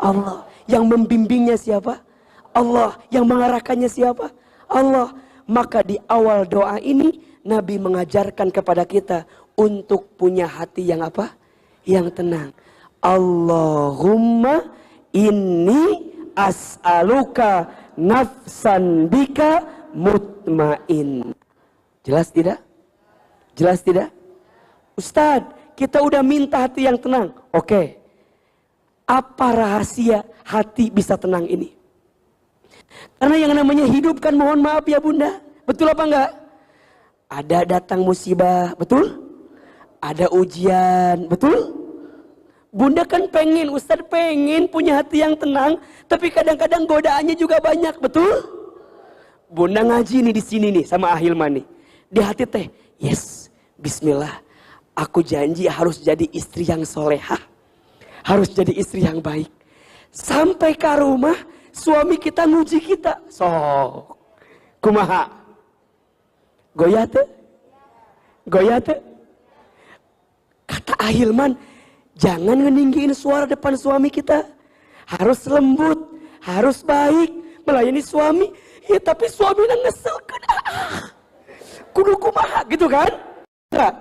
Allah. Yang membimbingnya siapa? Allah. Yang mengarahkannya siapa? Allah. Maka di awal doa ini Nabi mengajarkan kepada kita untuk punya hati yang apa? Yang tenang. Allahumma inni as'aluka nafsan bika mutmain. Jelas tidak? Jelas tidak? Ustadz, kita udah minta hati yang tenang. Oke. Apa rahasia hati bisa tenang ini? Karena yang namanya hidup kan, mohon maaf ya Bunda, betul apa enggak? Ada datang musibah, betul? Ada ujian, betul? Bunda kan pengen, Ustadz pengen punya hati yang tenang, tapi kadang-kadang godaannya juga banyak, betul? Bunda ngaji nih di sini nih sama Ahilman nih. Di hati teh, yes, bismillah. Aku janji harus jadi istri yang solehah. Harus jadi istri yang baik. Sampai ke rumah, suami kita nguji kita. Sok. Kumaha? Goyah teh? Goyah teh? Kata Ahilman, jangan ngeninggiin suara depan suami kita. Harus lembut, harus baik, melayani suami. Ya tapi suaminya ngeselkan. Kudu kumaha gitu kan? Nah,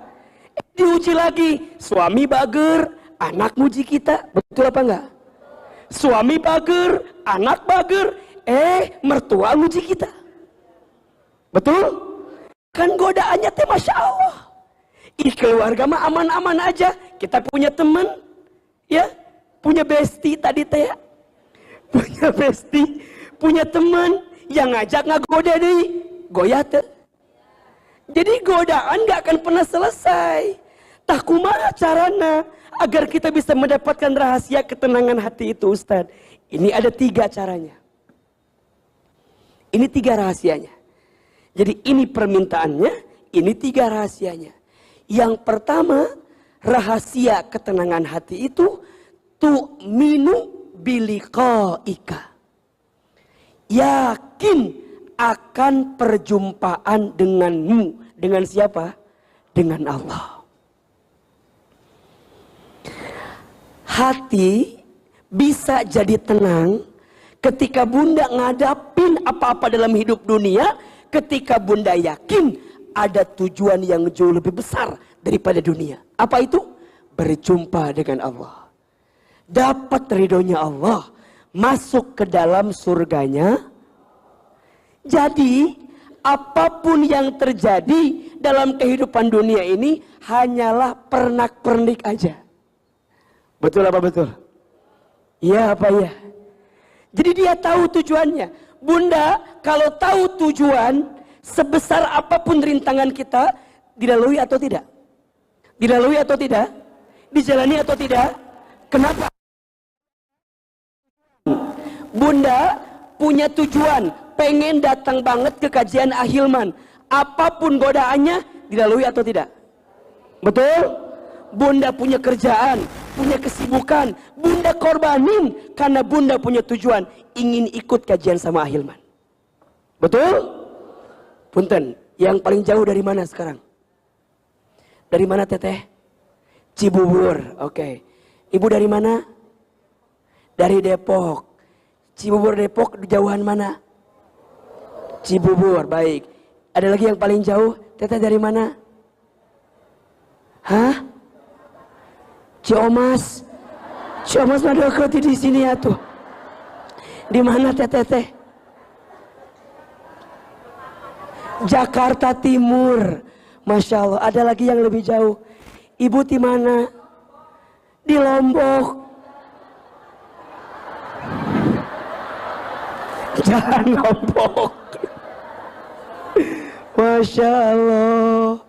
diuji lagi. Suami bager, anak muji kita. Betul apa enggak? Suami bager, anak bager. Mertua muji kita. Betul? Kan godaannya teh Masya Allah. Keluarga mah aman-aman aja. Kita punya teman, ya, punya bestie tadi teh, punya bestie, punya teman yang ngajak ngagoda deh, goyah teh. Jadi godaan gak akan pernah selesai. Tah kumaha carana agar kita bisa mendapatkan rahasia ketenangan hati itu, Ustadz? Ini ada 3 caranya. Ini 3 rahasianya. Jadi ini permintaannya, ini 3 rahasianya. Yang pertama, rahasia ketenangan hati itu tu'minu biliqaika. Yakin akan perjumpaan denganmu. Dengan siapa? Dengan Allah. Hati bisa jadi tenang ketika Bunda ngadapin apa-apa dalam hidup dunia, ketika Bunda yakin ada tujuan yang jauh lebih besar daripada dunia. Apa itu? Berjumpa dengan Allah. Dapat ridhonya Allah. Masuk ke dalam surganya. Jadi, apapun yang terjadi dalam kehidupan dunia ini hanyalah pernak-pernik aja. Betul apa betul? Iya apa ya? Jadi dia tahu tujuannya. Bunda, kalau tahu tujuan, sebesar apapun rintangan kita, dilalui atau tidak? Dilalui atau tidak? Dijalani atau tidak? Kenapa? Bunda punya tujuan, pengen datang banget ke kajian Ahilman. Apapun godaannya, dilalui atau tidak? Betul? Bunda punya kerjaan, punya kesibukan. Bunda korbanin karena Bunda punya tujuan, ingin ikut kajian sama Ahilman. Betul? Punten, yang paling jauh dari mana sekarang? Dari mana teteh? Cibubur, oke. Ibu dari mana? Dari Depok. Cibubur Depok, jauhan mana? Cibubur, baik. Ada lagi yang paling jauh? Teteh dari mana? Hah? Ciomas. Ciomas mah dekat di sini ya tuh. Di mana teteh? Jakarta Timur. Masya Allah. Ada lagi yang lebih jauh. Ibu di mana? Di Lombok. Jangan Lombok. Masya Allah.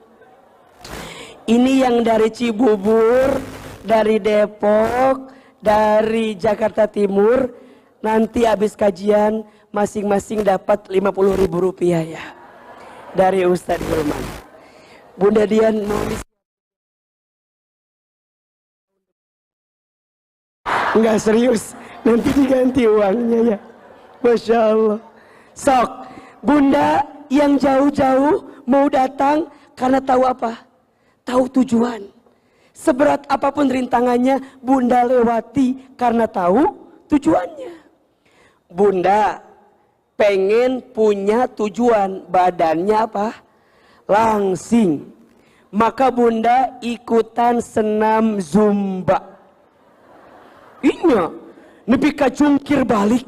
Ini yang dari Cibubur, dari Depok, dari Jakarta Timur. Nanti habis kajian masing-masing dapat Rp50.000 ya. Dari Ustadz Hilman. Bunda Dian nulis. Enggak serius, nanti diganti uangnya ya. Masya Allah. Sok, Bunda yang jauh-jauh mau datang karena tahu apa? Tahu tujuan. Seberat apapun rintangannya, Bunda lewati karena tahu tujuannya. Bunda pengen punya tujuan, badannya apa? Langsing. Maka Bunda ikutan senam Zumba. Iya, nepi ka jungkir balik.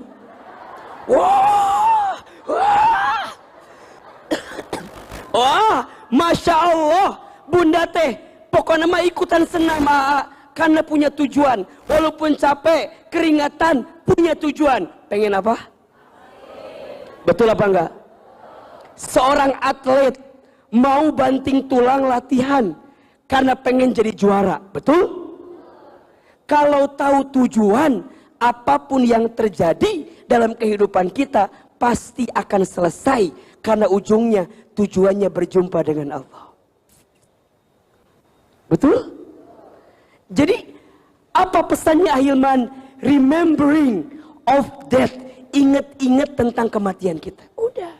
Wah, wah, wah, Masya Allah, Bunda teh, pokoknya mah ikutan senam karena punya tujuan. Walaupun capek, keringatan, punya tujuan. Pengen apa? Betul apa enggak? Seorang atlet mau banting tulang latihan karena pengen jadi juara, betul? Kalau tahu tujuan, apapun yang terjadi dalam kehidupan kita pasti akan selesai karena ujungnya tujuannya berjumpa dengan Allah. Betul? Jadi apa pesannya Ahilman? Remembering of death. Ingat-ingat tentang kematian kita. Udah.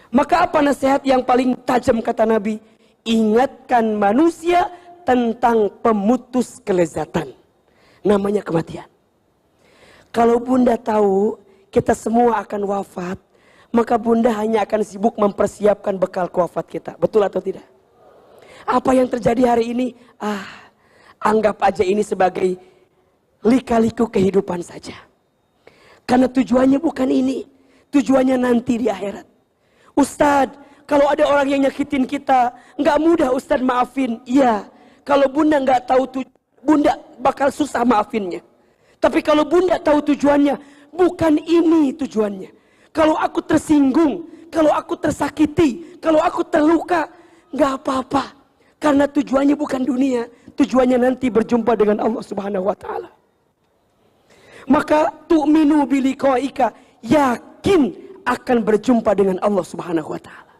Maka apa nasihat yang paling tajam kata Nabi? Ingatkan manusia tentang pemutus kelezatan. Namanya kematian. Kalau Bunda tahu kita semua akan wafat, maka Bunda hanya akan sibuk mempersiapkan bekal wafat kita. Betul atau tidak? Apa yang terjadi hari ini? Anggap aja ini sebagai lika-liku kehidupan saja. Karena tujuannya bukan ini. Tujuannya nanti di akhirat. Ustadz, kalau ada orang yang nyakitin kita, nggak mudah Ustadz maafin. Iya, kalau Bunda nggak tahu Bunda bakal susah maafinnya. Tapi kalau Bunda tahu tujuannya, bukan ini tujuannya. Kalau aku tersinggung, kalau aku tersakiti, kalau aku terluka, nggak apa-apa. Karena tujuannya bukan dunia, tujuannya nanti berjumpa dengan Allah Subhanahu wa taala. Maka tu'minu biliqaika, yakin akan berjumpa dengan Allah Subhanahu wa taala.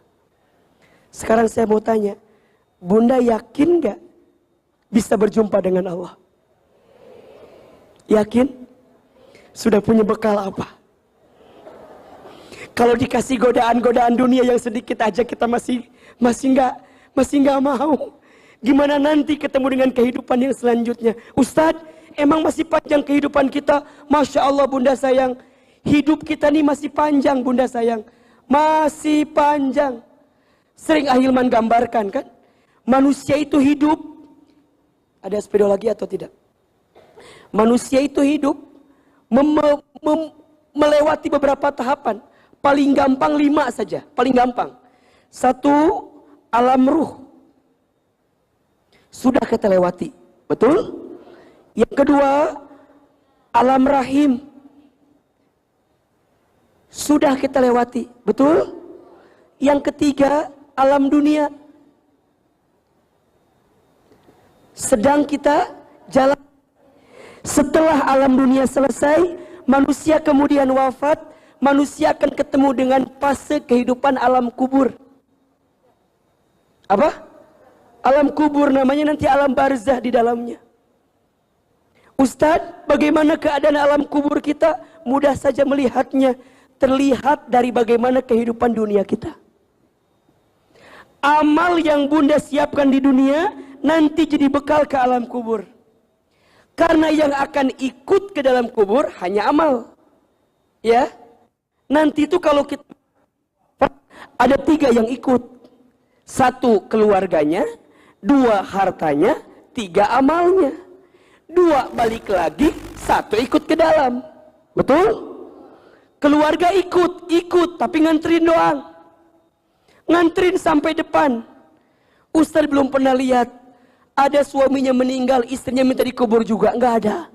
Sekarang saya mau tanya, Bunda yakin gak bisa berjumpa dengan Allah? Yakin? Sudah punya bekal apa? Kalau dikasih godaan-godaan dunia yang sedikit aja kita masih nggak mau. Gimana nanti ketemu dengan kehidupan yang selanjutnya? Ustadz, emang masih panjang kehidupan kita? Masya Allah Bunda sayang. Hidup kita nih masih panjang Bunda sayang. Masih panjang. Sering Ahilman gambarkan kan? Manusia itu hidup. Ada spidol lagi atau tidak? Manusia itu hidup. Melewati beberapa tahapan. Paling gampang 5 saja. Paling gampang. 1, alam ruh. Sudah kita lewati, betul? Yang kedua, alam rahim. Sudah kita lewati, betul? Yang ketiga, alam dunia. Sedang kita jalan. Setelah alam dunia selesai, manusia kemudian wafat, manusia akan ketemu dengan fase kehidupan alam kubur. Apa? Alam kubur namanya nanti alam barzah di dalamnya. Ustadz, bagaimana keadaan alam kubur kita? Mudah saja melihatnya. Terlihat dari bagaimana kehidupan dunia kita. Amal yang Bunda siapkan di dunia nanti jadi bekal ke alam kubur. Karena yang akan ikut ke dalam kubur hanya amal. Ya. Nanti itu kalau kita ada 3 yang ikut. 1 keluarganya, 2 hartanya, 3 amalnya. 2 balik lagi, 1 ikut ke dalam. Betul? Keluarga ikut, tapi nganterin doang. Nganterin sampai depan. Ustaz belum pernah lihat ada suaminya meninggal, istrinya minta dikubur juga. Enggak ada.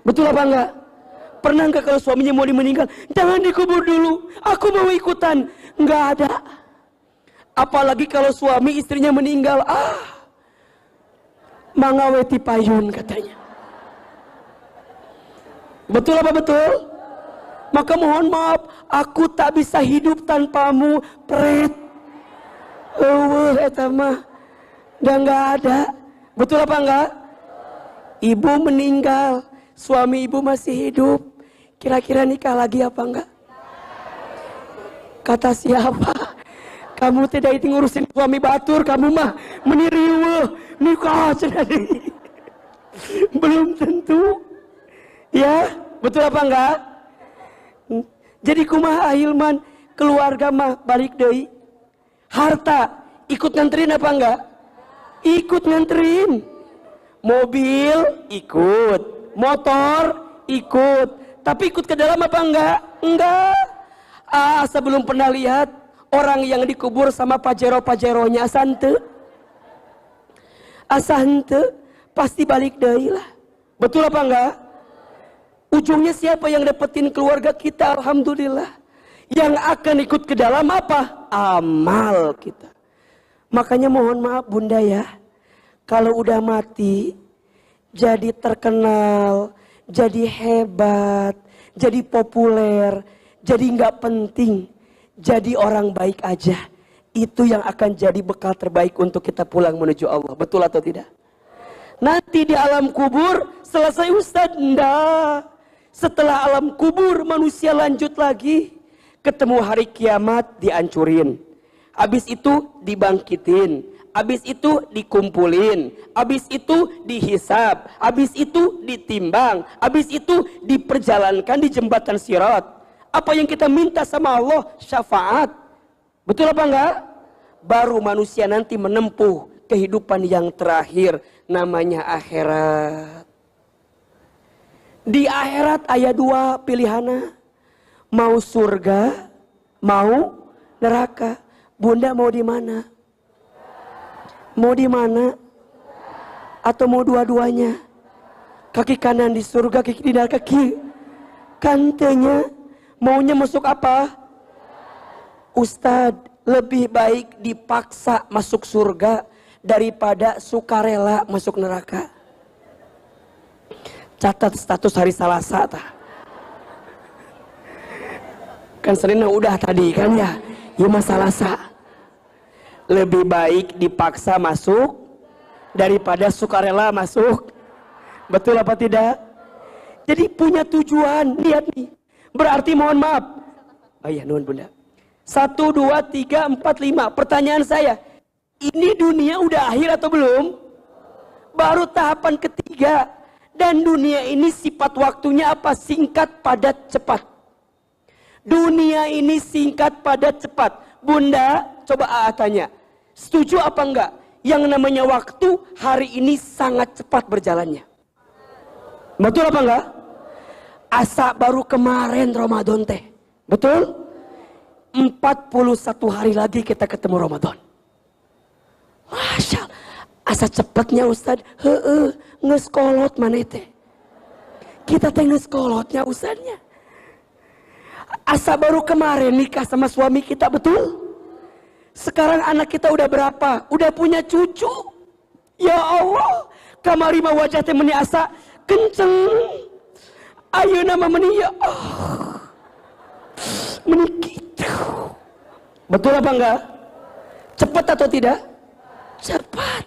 Betul apa enggak? Pernah enggak kalau suaminya mau meninggal, jangan dikubur dulu, aku mau ikutan. Enggak ada. Apalagi kalau suami istrinya meninggal, mangaweti payun katanya. Betul apa betul? Maka mohon maaf, aku tak bisa hidup tanpamu, pret. Etama, udah nggak ada. Betul apa enggak? Ibu meninggal, suami ibu masih hidup. Kira-kira nikah lagi apa enggak? Kata siapa? Kamu tidak itu ngurusin suami batur, kamu mah meniriwe nikah jadi. Belum tentu. Ya, betul apa enggak? Jadi kumaha Ahilman, keluarga mah balik deui. Harta ikut nganterin apa enggak? Ikut nganterin. Mobil ikut, motor ikut, tapi ikut ke dalam apa enggak? Enggak. Sebelum pernah lihat orang yang dikubur sama pajero-pajeronya asante. Asante pasti balik deui lah. Betul apa enggak? Ujungnya siapa yang dapetin keluarga kita? Alhamdulillah. Yang akan ikut ke dalam apa? Amal kita. Makanya mohon maaf bunda ya, kalau udah mati, jadi terkenal, jadi hebat, jadi populer, jadi nggak penting, jadi orang baik aja. Itu yang akan jadi bekal terbaik untuk kita pulang menuju Allah. Betul atau tidak? Nanti di alam kubur selesai Ustadz? Enggak. Setelah alam kubur manusia lanjut lagi. Ketemu hari kiamat dihancurin. Habis itu dibangkitin. Habis itu dikumpulin. Habis itu dihisab. Habis itu ditimbang. Habis itu diperjalankan di jembatan Sirat. Apa yang kita minta sama Allah? Syafaat. Betul apa enggak? Baru manusia nanti menempuh kehidupan yang terakhir, namanya akhirat. Di akhirat ayat 2 pilihannya, mau surga, mau neraka. Bunda mau di mana? Mau di mana? Atau mau dua-duanya? Kaki kanan di surga, kaki di neraka. Kantenya maunya masuk apa? Ustadz, lebih baik dipaksa masuk surga daripada sukarela masuk neraka. Catat status hari Selasa ta. Kan Senin udah tadi kan ya. Ya masalah Selasa. Lebih baik dipaksa masuk daripada sukarela masuk. Betul apa tidak? Jadi punya tujuan. Lihat nih. Berarti mohon maaf. Oh iya nuhun bunda. 1, 2, 3, 4, 5. Pertanyaan saya, ini dunia udah akhir atau belum? Baru tahapan ketiga. Dan dunia ini sifat waktunya apa? Singkat, padat, cepat. Dunia ini singkat, padat, cepat. Bunda, coba tanya. Setuju apa enggak? Yang namanya waktu hari ini sangat cepat berjalannya. Betul apa enggak? Asa baru kemarin Ramadan teh. Betul? 41 hari lagi kita ketemu Ramadan. Masya Allah. Asa cepatnya Ustadz. Ngeskolot mana teh. Kita teh ngeskolotnya Ustadznya. Asa baru kemarin nikah sama suami kita, betul? Sekarang anak kita udah berapa? Udah punya cucu. Ya Allah. Kamari mah wajah teh meni asa kenceng. Ayo nama meni ya Allah. Meni gitu. Betul apa enggak? Cepat atau tidak? Cepat.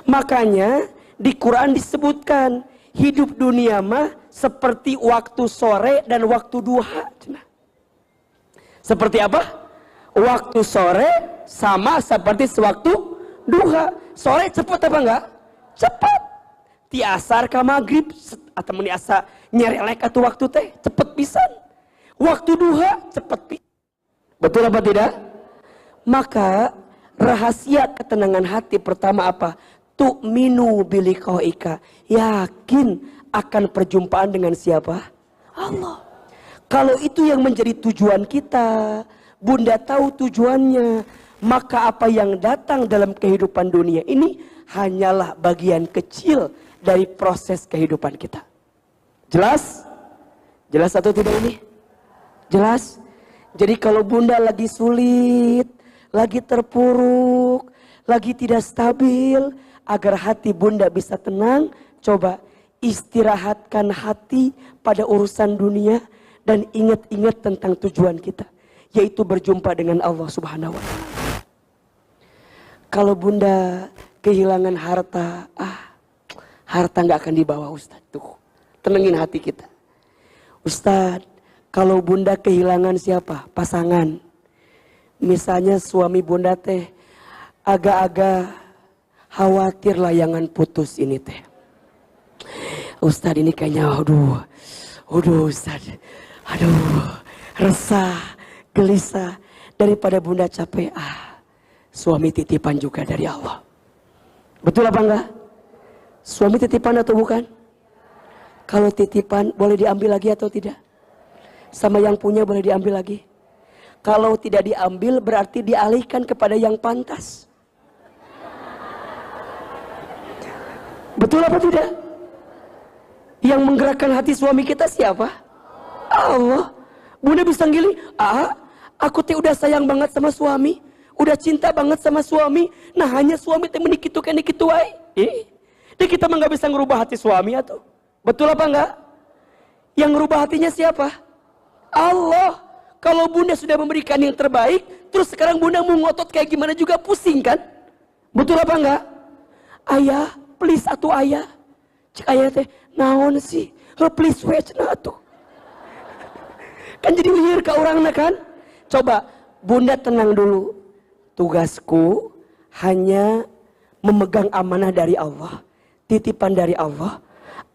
Makanya di Quran disebutkan hidup dunia mah seperti waktu sore dan waktu duha. Seperti apa? Waktu sore sama seperti sewaktu duha. Sore cepat apa enggak? Cepat. Ti asar ka maghrib atau meni asa nyerelek atau waktu teh cepet pisan. Waktu duha cepet pisan. Betul apa tidak? Maka rahasia ketenangan hati pertama apa? Tu'minu biliqaika. Yakin akan perjumpaan dengan siapa? Allah. Kalau itu yang menjadi tujuan kita, bunda tahu tujuannya, maka apa yang datang dalam kehidupan dunia ini hanyalah bagian kecil dari proses kehidupan kita. Jelas? Jelas atau tidak ini? Jelas? Jadi kalau bunda lagi sulit, lagi terpuruk, lagi tidak stabil, agar hati bunda bisa tenang, coba istirahatkan hati pada urusan dunia dan ingat-ingat tentang tujuan kita, yaitu berjumpa dengan Allah Subhanahu wa Ta'ala. Kalau bunda kehilangan harta, harta nggak akan dibawa Ustadz. Tuh, tenangin hati kita. Ustadz, kalau bunda kehilangan siapa? Pasangan. Misalnya suami bunda teh agak-agak khawatir layangan putus ini teh. Ustadz ini kayaknya aduh Ustadz. Aduh, resah, gelisah. Daripada bunda capek, suami titipan juga dari Allah. Betul apa enggak? Suami titipan atau bukan? Kalau titipan boleh diambil lagi atau tidak? Sama yang punya boleh diambil lagi. Kalau tidak diambil berarti dialihkan kepada yang pantas. Betul apa tidak? Yang menggerakkan hati suami kita siapa? Allah. Bunda bisa ngiling, aku teh udah sayang banget sama suami, udah cinta banget sama suami, nah hanya suami teh menikitu wae. Jadi kita mah nggak bisa ngerubah hati suami atuh. Betul apa enggak? Yang ngerubah hatinya siapa? Allah. Kalau bunda sudah memberikan yang terbaik, terus sekarang bunda mau ngotot kayak gimana juga pusing kan? Betul apa enggak? Ayah, please atuh ayah. Cik ayah teh, naon sih? Please we cenah atuh. Kan jadi liar ke orangnya kan? Coba, bunda tenang dulu. Tugasku hanya memegang amanah dari Allah. Titipan dari Allah.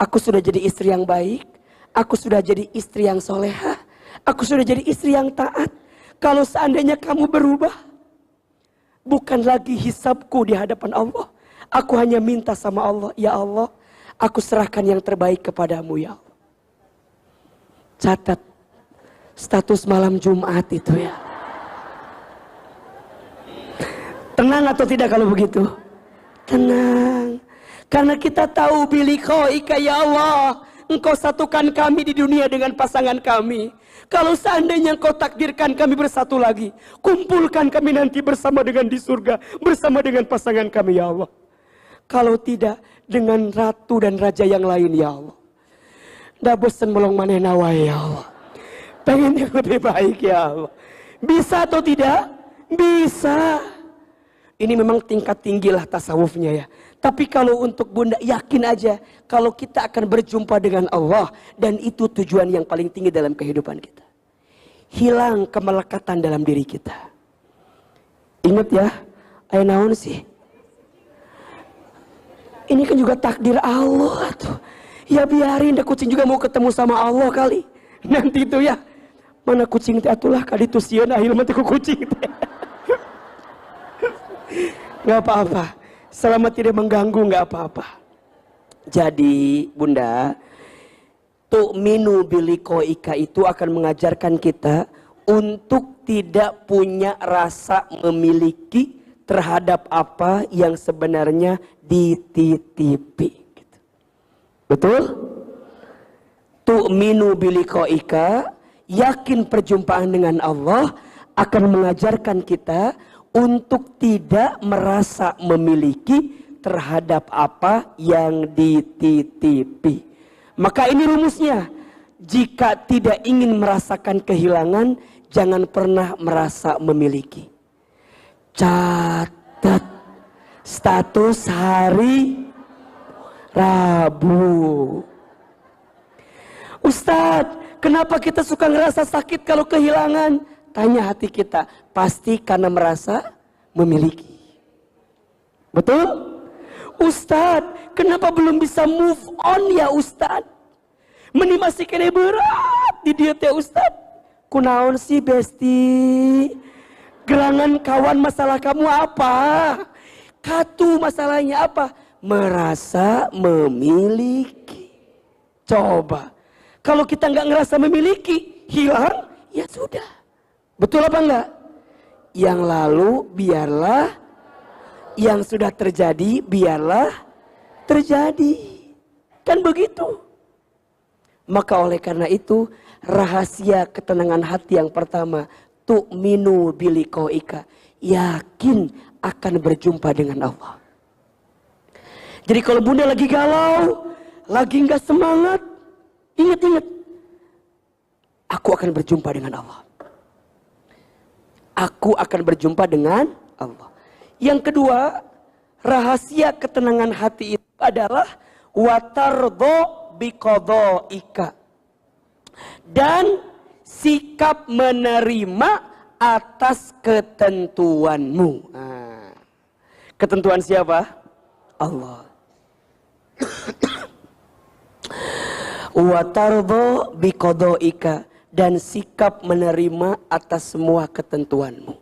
Aku sudah jadi istri yang baik. Aku sudah jadi istri yang solehah. Aku sudah jadi istri yang taat. Kalau seandainya kamu berubah, bukan lagi hisabku di hadapan Allah. Aku hanya minta sama Allah, ya Allah, aku serahkan yang terbaik kepadamu ya Allah. Catat status malam Jumat itu ya. Tenang atau tidak kalau begitu? Tenang. Karena kita tahu bilikhoika ya Allah, Engkau satukan kami di dunia dengan pasangan kami. Kalau seandainya Engkau takdirkan kami bersatu lagi, kumpulkan kami nanti bersama dengan di surga, bersama dengan pasangan kami ya Allah. Kalau tidak, dengan ratu dan raja yang lain ya Allah. Dah bosan melong maneh nawai ya Allah. Pengen yang lebih baik ya Allah. Bisa atau tidak? Bisa. Ini memang tingkat tinggilah tasawufnya ya. Tapi kalau untuk bunda yakin aja, kalau kita akan berjumpa dengan Allah, dan itu tujuan yang paling tinggi dalam kehidupan kita. Hilang kemelekatan dalam diri kita. Ingat ya, aya naon sih? Ini kan juga takdir Allah tuh. Ya biarin, dah kucing juga mau ketemu sama Allah kali. Nanti itu ya, mana kucing teh atulah kali itu sieun ahil mah teh ku kucing teh. Gak apa-apa. Selama tidak mengganggu gak apa-apa. Jadi bunda, tu'minu bilikhoika itu akan mengajarkan kita untuk tidak punya rasa memiliki terhadap apa yang sebenarnya dititipi. Betul? Tu'minu bilikhoika, yakin perjumpaan dengan Allah akan mengajarkan kita untuk tidak merasa memiliki terhadap apa yang dititipi. Maka ini rumusnya. Jika tidak ingin merasakan kehilangan, jangan pernah merasa memiliki. Catat status hari Rabu. Ustadz, kenapa kita suka ngerasa sakit kalau kehilangan? Tanya hati kita, pasti karena merasa memiliki. Betul? Ustadz, kenapa belum bisa move on ya Ustadz? Meni masih kena berat di dia teh Ustadz. Kunaon sih besti? Gerangan kawan masalah kamu apa? Katu masalahnya apa? Merasa memiliki. Coba, kalau kita nggak ngerasa memiliki, hilang, ya sudah. Betul apa enggak? Yang lalu biarlah, yang sudah terjadi biarlah terjadi. Kan begitu. Maka oleh karena itu, rahasia ketenangan hati yang pertama, tu'minu bilikhoika, yakin akan berjumpa dengan Allah. Jadi kalau bunda lagi galau, lagi nggak semangat, ingat-ingat, aku akan berjumpa dengan Allah. Aku akan berjumpa dengan Allah. Yang kedua, rahasia ketenangan hati itu adalah watardho biqadhaika. Dan sikap menerima atas ketentuanmu. Nah, ketentuan siapa? Allah. Watardho biqadhaika. Dan sikap menerima atas semua ketentuanmu.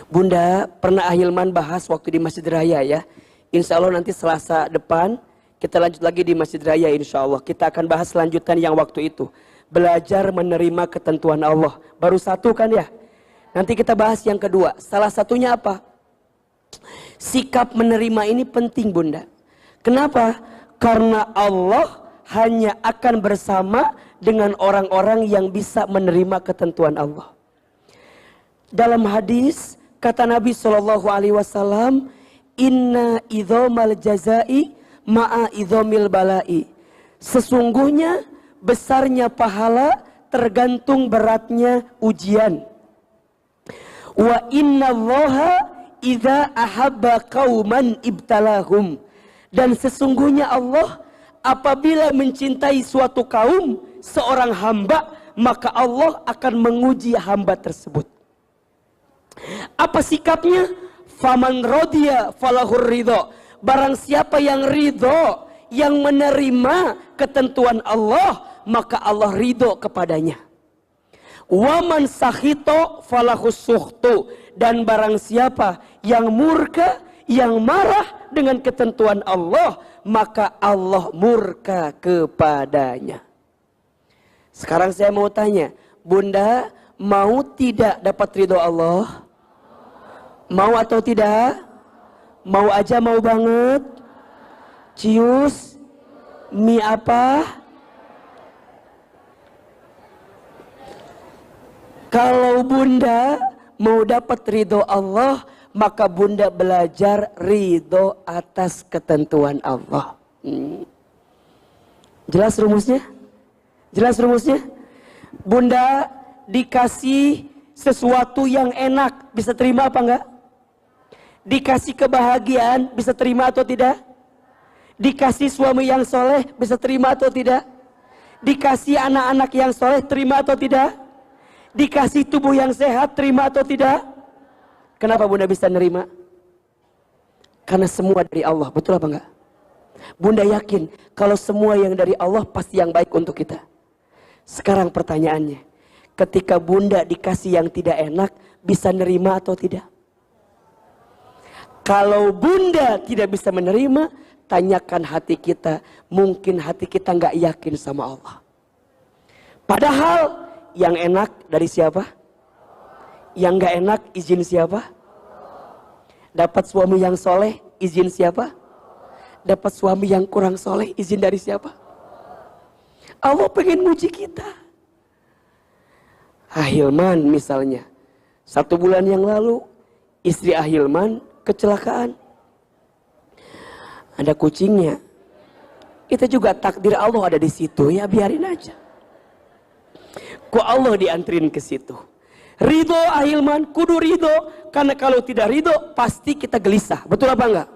Bunda pernah Ahilman bahas waktu di Masjid Raya ya. Insya Allah nanti Selasa depan kita lanjut lagi di Masjid Raya insya Allah. Kita akan bahas lanjutan yang waktu itu. Belajar menerima ketentuan Allah. Baru satu kan ya. Nanti kita bahas yang kedua. Salah satunya apa? Sikap menerima ini penting bunda. Kenapa? Karena Allah hanya akan bersama dengan orang-orang yang bisa menerima ketentuan Allah. Dalam hadis kata Nabi SAW, inna idhomal jazai ma'a idhomil balai. Sesungguhnya besarnya pahala tergantung beratnya ujian. Wa inna allaha idza ahabba qauman ibtalahum. Dan sesungguhnya Allah apabila mencintai suatu kaum, seorang hamba, maka Allah akan menguji hamba tersebut. Apa sikapnya? Faman rodiya falahur ridho. Barang siapa yang ridho, yang menerima ketentuan Allah, maka Allah ridho kepadanya. Waman sakhito falahus suhtu. Dan barang siapa yang murka, yang marah dengan ketentuan Allah, maka Allah murka kepadanya. Sekarang saya mau tanya, Bunda mau tidak dapat ridho Allah? Mau atau tidak? Mau aja, mau banget? Cius? Mie apa? Kalau Bunda mau dapat ridho Allah, maka Bunda belajar ridho atas ketentuan Allah. Jelas rumusnya? Jelas rumusnya? Bunda dikasih sesuatu yang enak, bisa terima apa enggak? Dikasih kebahagiaan, bisa terima atau tidak? Dikasih suami yang soleh, bisa terima atau tidak? Dikasih anak-anak yang soleh, terima atau tidak? Dikasih tubuh yang sehat, terima atau tidak? Kenapa Bunda bisa nerima? Karena semua dari Allah, betul apa enggak? Bunda yakin kalau semua yang dari Allah pasti yang baik untuk kita. Sekarang pertanyaannya, ketika Bunda dikasih yang tidak enak, bisa nerima atau tidak? Kalau Bunda tidak bisa menerima, tanyakan hati kita. Mungkin hati kita nggak yakin sama Allah. Padahal yang enak dari siapa? Yang nggak enak izin siapa? Dapat suami yang soleh, izin siapa? Dapat suami yang kurang soleh, izin dari siapa? Allah pengen muji kita. Ahilman misalnya, 1 bulan yang lalu istri Ahilman kecelakaan, ada kucingnya. Itu juga takdir Allah ada di situ, ya biarin aja. Kok Allah dianterin ke situ? Ridho Ahilman, kudu ridho, karena kalau tidak ridho pasti kita gelisah, betul apa enggak?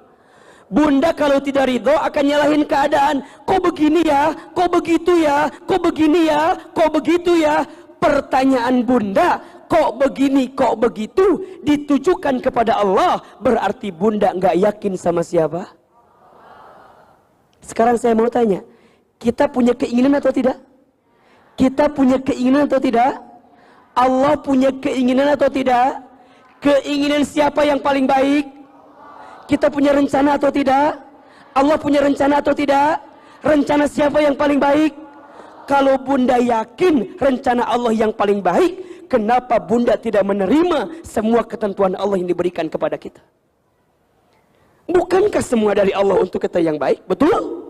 Bunda kalau tidak ridho akan nyalahin keadaan. Kok begini ya, kok begitu ya, kok begini ya, kok begitu ya. Pertanyaan Bunda, kok begini, kok begitu, ditujukan kepada Allah, berarti Bunda nggak yakin sama siapa? Sekarang saya mau tanya, kita punya keinginan atau tidak? Kita punya keinginan atau tidak? Allah punya keinginan atau tidak? Keinginan siapa yang paling baik? Kita punya rencana atau tidak? Allah punya rencana atau tidak? Rencana siapa yang paling baik? Kalau Bunda yakin rencana Allah yang paling baik, kenapa Bunda tidak menerima semua ketentuan Allah yang diberikan kepada kita? Bukankah semua dari Allah untuk kita yang baik? Betul?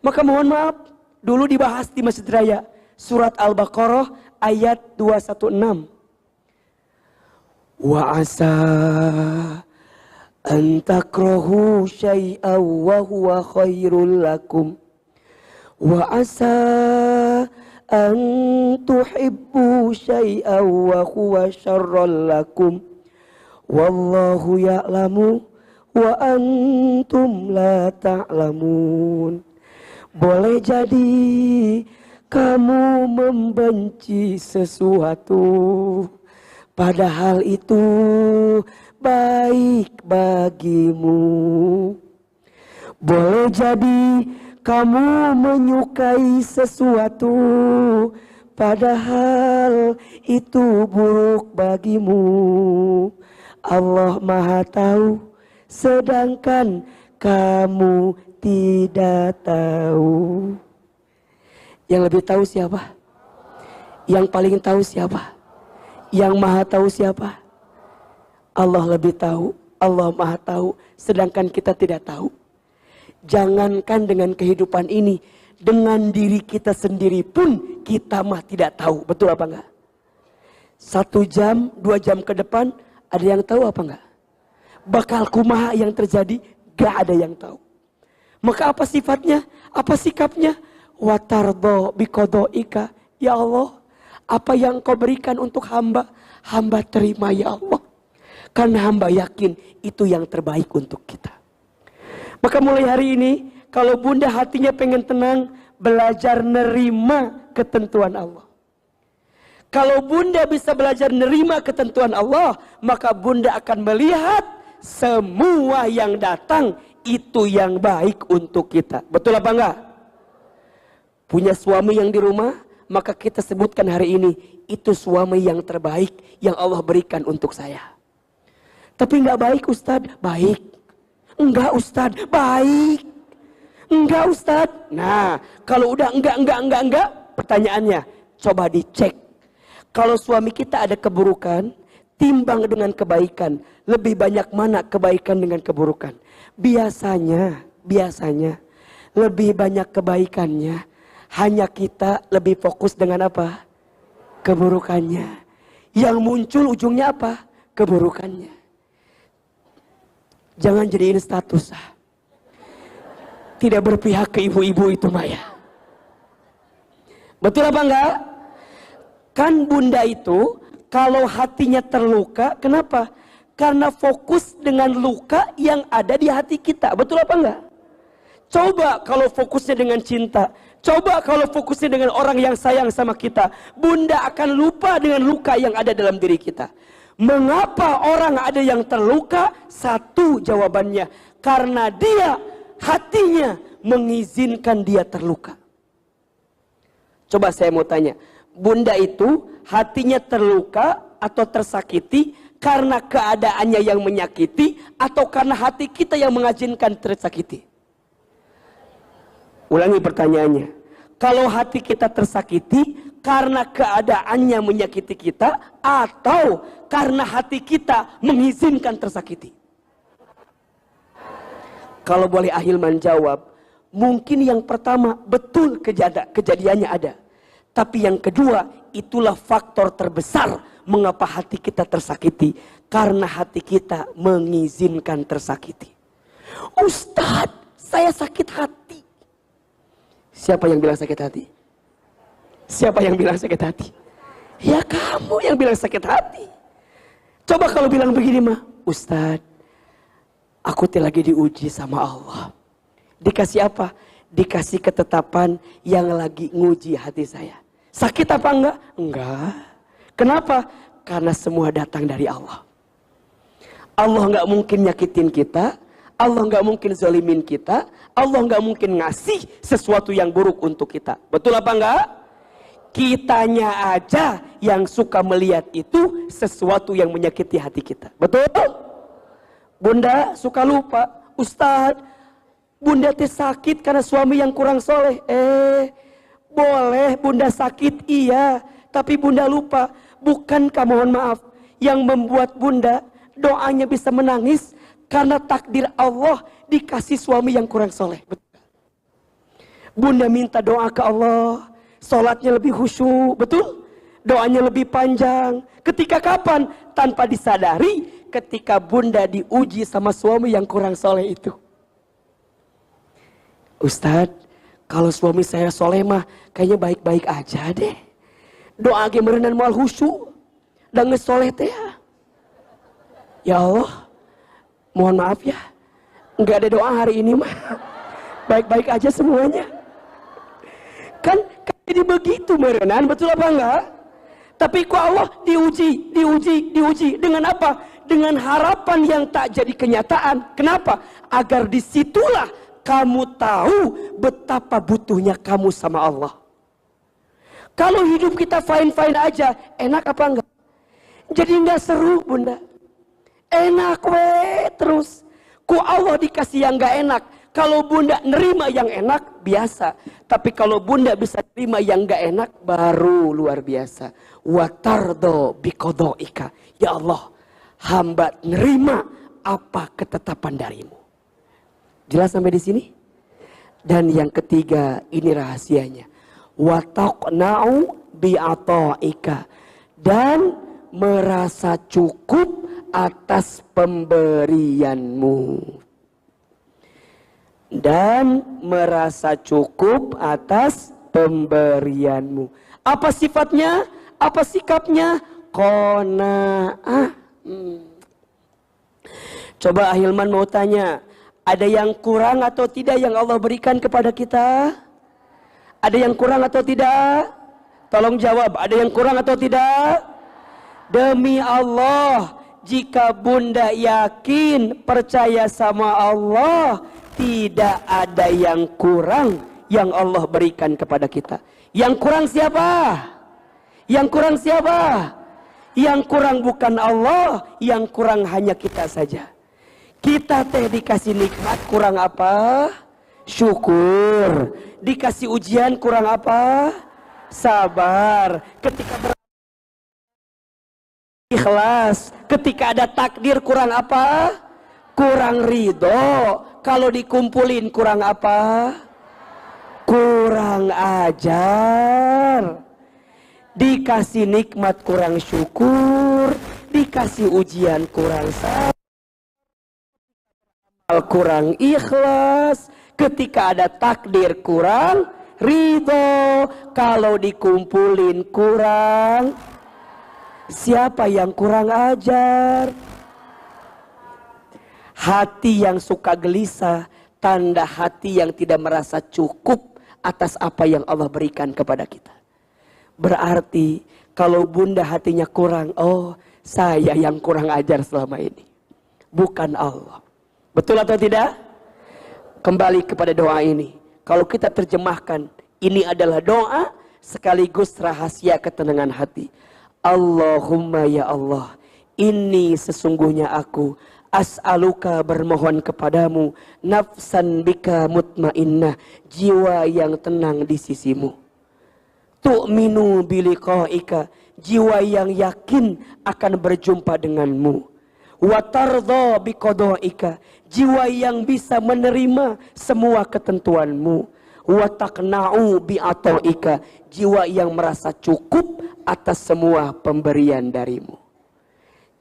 Maka mohon maaf, dulu dibahas di Masjid Raya, surat Al-Baqarah ayat 216. Wa asa an takrahu syai'an wa huwa khairul lakum. Wa asa an tuhibbu syai'an wa huwa syarrul lakum. Wallahu ya'lamu wa antum la ta'lamun. Boleh jadi kamu membenci sesuatu, padahal itu baik bagimu. Boleh jadi kamu menyukai sesuatu, padahal itu buruk bagimu. Allah Maha Tahu, sedangkan kamu tidak tahu. Yang lebih tahu siapa? Yang paling tahu siapa? Yang Maha Tahu siapa? Allah lebih tahu, Allah Maha Tahu, sedangkan kita tidak tahu. Jangankan dengan kehidupan ini, dengan diri kita sendiri pun kita mah tidak tahu. Betul apa enggak? 1 jam, 2 jam ke depan, ada yang tahu apa enggak? Bakal kumaha yang terjadi, gak ada yang tahu. Maka apa sifatnya? Apa sikapnya? Watardo biqodoika. Ya Allah, apa yang kau berikan untuk hamba, hamba terima ya Allah. Karena hamba yakin itu yang terbaik untuk kita. Maka mulai hari ini, kalau bunda hatinya pengen tenang, belajar nerima ketentuan Allah. Kalau bunda bisa belajar nerima ketentuan Allah, maka bunda akan melihat semua yang datang itu yang baik untuk kita. Betul apa enggak? Punya suami yang di rumah, maka kita sebutkan hari ini, itu suami yang terbaik yang Allah berikan untuk saya. Tapi enggak baik Ustadz, baik. Enggak Ustadz, baik. Enggak Ustadz. Nah, kalau udah enggak, pertanyaannya, coba dicek. Kalau suami kita ada keburukan, timbang dengan kebaikan. Lebih banyak mana kebaikan dengan keburukan? Biasanya lebih banyak kebaikannya. Hanya kita lebih fokus dengan apa? Keburukannya. Yang muncul ujungnya apa? Keburukannya. Jangan jadiin status. Tidak berpihak ke ibu-ibu itu Maya. Betul apa enggak? Kan bunda itu kalau hatinya terluka, kenapa? Karena fokus dengan luka yang ada di hati kita. Betul apa enggak? Coba kalau fokusnya dengan cinta. Coba kalau fokusnya dengan orang yang sayang sama kita. Bunda akan lupa dengan luka yang ada dalam diri kita. Mengapa orang ada yang terluka? Satu jawabannya. Karena dia, hatinya mengizinkan dia terluka. Coba saya mau tanya. Bunda itu hatinya terluka atau tersakiti karena keadaannya yang menyakiti atau karena hati kita yang mengizinkan tersakiti? Ulangi pertanyaannya. Kalau hati kita tersakiti karena keadaannya menyakiti kita atau karena hati kita mengizinkan tersakiti? Kalau boleh Ahilman jawab, mungkin yang pertama betul kejadiannya ada. Tapi yang kedua, itulah faktor terbesar mengapa hati kita tersakiti. Karena hati kita mengizinkan tersakiti. Ustadz, saya sakit hati. Siapa yang bilang sakit hati? Siapa yang bilang sakit hati? Ya kamu yang bilang sakit hati. Coba kalau bilang begini mah, Ustadz, aku lagi diuji sama Allah. Dikasih apa? Dikasih ketetapan yang lagi nguji hati saya. Sakit apa enggak? Enggak. Kenapa? Karena semua datang dari Allah. Allah enggak mungkin nyakitin kita. Allah enggak mungkin zalimin kita. Allah enggak mungkin ngasih sesuatu yang buruk untuk kita. Betul apa enggak? Kitanya aja yang suka melihat itu sesuatu yang menyakiti hati kita. Betul? Bunda suka lupa. Ustadz, bunda teh sakit karena suami yang kurang soleh. Boleh bunda sakit iya, tapi bunda lupa. Bukankah mohon maaf yang membuat bunda doanya bisa menangis karena takdir Allah dikasih suami yang kurang soleh. Bunda minta doa ke Allah, sholatnya lebih khusyuk, betul? Doanya lebih panjang. Ketika kapan? Tanpa disadari, ketika bunda diuji sama suami yang kurang soleh itu. Ustadz, kalau suami saya soleh mah kayaknya baik-baik aja deh. Doa ge meureunnan moal khusyuk dan ngesoleh teh. Ya Allah, mohon maaf ya, nggak ada doa hari ini mah. Baik-baik aja semuanya. Kan jadi begitu meureunnan, betul apa enggak? Tapi kok Allah diuji dengan apa? Dengan harapan yang tak jadi kenyataan. Kenapa? Agar disitulah kamu tahu betapa butuhnya kamu sama Allah. Kalau hidup kita fine-fine aja, enak apa enggak? Jadi enggak seru bunda. Enak terus. Ku Allah dikasih yang enggak enak. Kalau bunda nerima yang enak, biasa. Tapi kalau bunda bisa terima yang enggak enak, baru luar biasa. Watardo biqodoika. Ya Allah, hamba nerima apa ketetapan darimu. Jelas sampai di sini? Dan yang ketiga, ini rahasianya. wa taqna'u bi'ata'ika, dan merasa cukup atas pemberianmu. Dan merasa cukup atas pemberianmu. Apa sifatnya? Apa sikapnya? Qanaah. Coba Ahilman mau tanya, ada yang kurang atau tidak yang Allah berikan kepada kita? Ada yang kurang atau tidak? Tolong jawab, ada yang kurang atau tidak? Demi Allah, jika bunda yakin, percaya sama Allah, tidak ada yang kurang yang Allah berikan kepada kita. Yang kurang siapa? Yang kurang siapa? Yang kurang bukan Allah, yang kurang hanya kita saja. Kita teh dikasih nikmat, kurang apa? Syukur. Dikasih ujian, kurang apa? Sabar. Ketika ikhlas. Ketika ada takdir, kurang apa? Kurang ridho. Kalau dikumpulin, kurang apa? Kurang ajar. Dikasih nikmat, kurang syukur. Dikasih ujian, kurang sabar, kurang ikhlas. Ketika ada takdir, kurang ridho. Kalau dikumpulin, kurang. Siapa yang kurang ajar? Hati yang suka gelisah, tanda hati yang tidak merasa cukup atas apa yang Allah berikan kepada kita. Berarti kalau bunda hatinya kurang, oh saya yang kurang ajar selama ini, bukan Allah. Betul atau tidak? Kembali kepada doa ini. Kalau kita terjemahkan, ini adalah doa sekaligus rahasia ketenangan hati. Allahumma ya Allah, ini sesungguhnya aku as'aluka bermohon kepadamu, nafsan bika mutmainnah, jiwa yang tenang di sisimu. Tu'minu biliqa'ika, jiwa yang yakin akan berjumpa denganmu. Wa tardha biqada'ika, jiwa yang bisa menerima semua ketentuanmu. Wa taqna'u bi'ata'ika, jiwa yang merasa cukup atas semua pemberian darimu.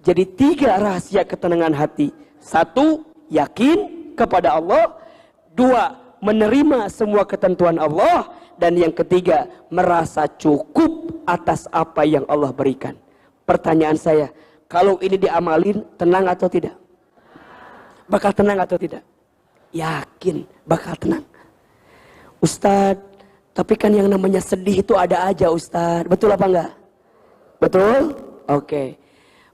Jadi 3 rahasia ketenangan hati. 1, yakin kepada Allah. 2, menerima semua ketentuan Allah. Dan yang ketiga, merasa cukup atas apa yang Allah berikan. Pertanyaan saya, kalau ini diamalin, tenang atau tidak? Bakal tenang atau tidak? Yakin bakal tenang. Ustadz, tapi kan yang namanya sedih itu ada aja Ustadz. Betul apa enggak? Betul? Oke.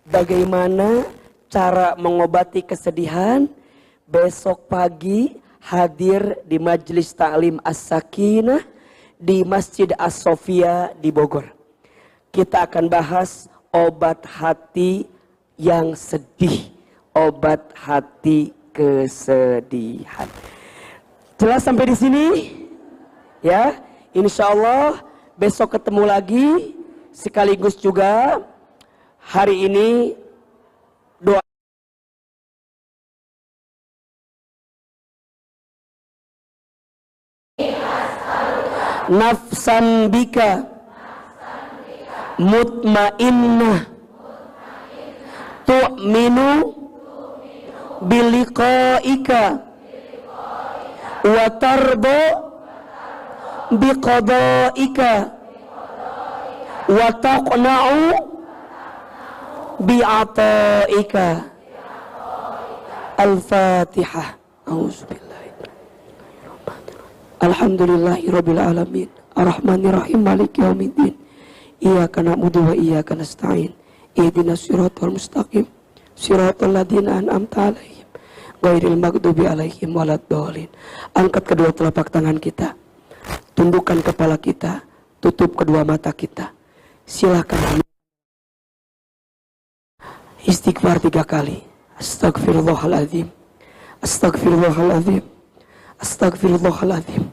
Bagaimana cara mengobati kesedihan? Besok pagi hadir di Majelis Ta'lim As-Sakinah di Masjid As-Sofia di Bogor. Kita akan bahas obat hati yang sedih, obat hati kesedihan. Jelas sampai di sini? Ya, insya Allah besok ketemu lagi. Sekaligus juga hari ini doa nafsan bika mutmainnah tu'minu biliqa'ika wa tarda biqada'ika wa taqna'u bi'ata'ika. Al-Fatihah. A'udzubillah. Alhamdulillahi rabbil alamin, arrahmanirrahim, maliki yaumiddin, iyyaka na'budu wa iyyaka nasta'in, ihdinas siratal mustaqim, siratal ladzina an'amta 'alaihim, ghairil maghdubi 'alaihim waladdallin. Angkat kedua telapak tangan kita, tundukkan kepala kita, tutup kedua mata kita. Silakan istighfar 3 kali. Astagfirullahaladzim, astagfirullahaladzim, astagfirullahaladzim.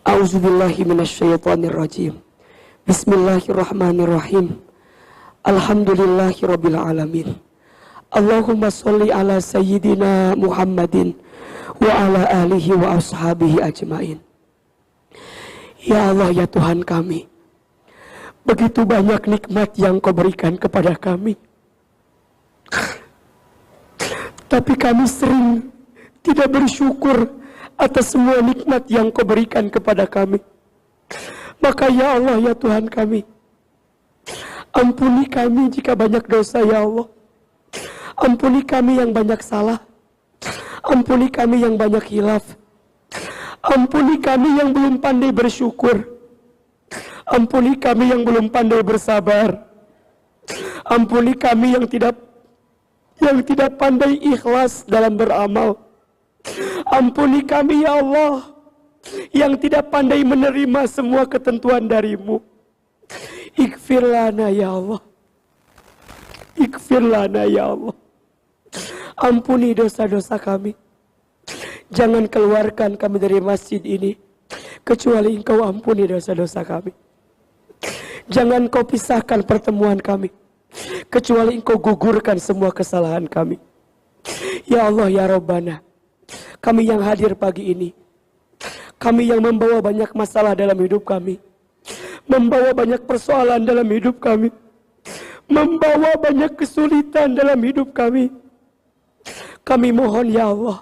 A'udzubillahi minasyaitonirrajim. Bismillahirrahmanirrahim. Alhamdulillahi rabbil alamin. Allahumma sholli ala sayyidina Muhammadin wa ala alihi wa ashabihi ajmain. Ya Allah, ya Tuhan kami, begitu banyak nikmat yang Kau berikan kepada kami, tapi kami sering tidak bersyukur atas semua nikmat yang Kau berikan kepada kami. Maka ya Allah, ya Tuhan kami, ampuni kami jika banyak dosa ya Allah. Ampuni kami yang banyak salah. Ampuni kami yang banyak hilaf. Ampuni kami yang belum pandai bersyukur. Ampuni kami yang belum pandai bersabar. Ampuni kami yang tidak pandai ikhlas dalam beramal. Ampuni kami ya Allah yang tidak pandai menerima semua ketentuan dari-Mu. Ighfir lana ya Allah. Ighfir lana ya Allah. Ampuni dosa-dosa kami. Jangan keluarkan kami dari masjid ini kecuali Engkau ampuni dosa-dosa kami. Jangan Kau pisahkan pertemuan kami kecuali Engkau gugurkan semua kesalahan kami. Ya Allah, ya Rabbana, kami yang hadir pagi ini, kami yang membawa banyak masalah dalam hidup kami, membawa banyak persoalan dalam hidup kami, membawa banyak kesulitan dalam hidup kami. Kami mohon ya Allah,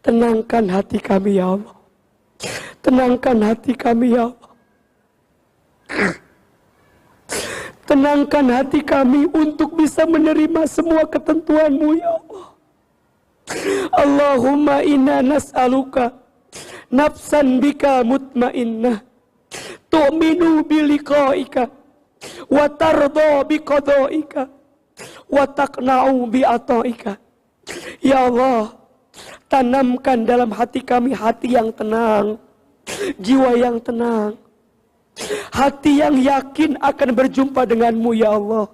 tenangkan hati kami ya Allah. Tenangkan hati kami ya Allah. Tenangkan hati kami untuk bisa menerima semua ketentuan-Mu ya Allah. Allahumma inna nas'aluka nafsan bika mutmainnah tu'minu biliqa'ika wa tarda biqada'ika wa taqna'u bi'ata'ika. Ya Allah, tanamkan dalam hati kami hati yang tenang, jiwa yang tenang, hati yang yakin akan berjumpa dengan-Mu ya Allah,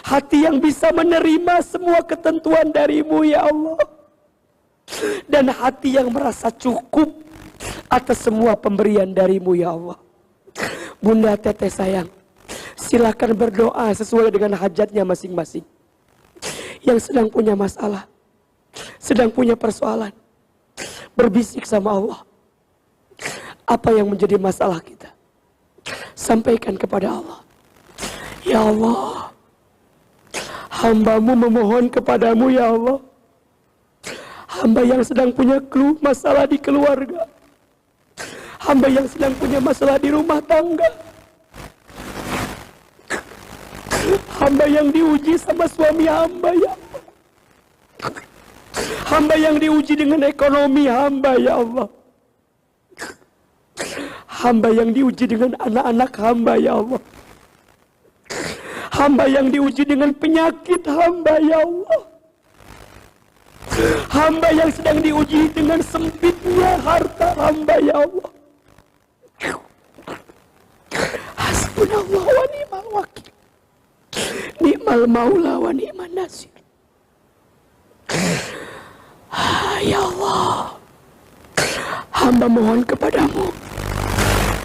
hati yang bisa menerima semua ketentuan dari-Mu ya Allah, dan hati yang merasa cukup atas semua pemberian dari-Mu ya Allah. Bunda Teteh sayang, silakan berdoa sesuai dengan hajatnya masing-masing. Yang sedang punya masalah, sedang punya persoalan, berbisik sama Allah. Apa yang menjadi masalah kita, sampaikan kepada Allah. Ya Allah, hamba-Mu memohon kepadamu ya Allah. Hamba yang sedang punya masalah di keluarga, hamba yang sedang punya masalah di rumah tangga, hamba yang diuji sama suami hamba ya Allah, hamba yang diuji dengan ekonomi hamba ya Allah, hamba yang diuji dengan anak-anak hamba ya Allah, hamba yang diuji dengan penyakit hamba ya Allah, hamba yang sedang diuji dengan sempitnya harta hamba ya Allah. Hasbunallah wa ni'mal wakil, ni'mal maula wa ni'man nasir. Ya Allah, hamba mohon kepadamu,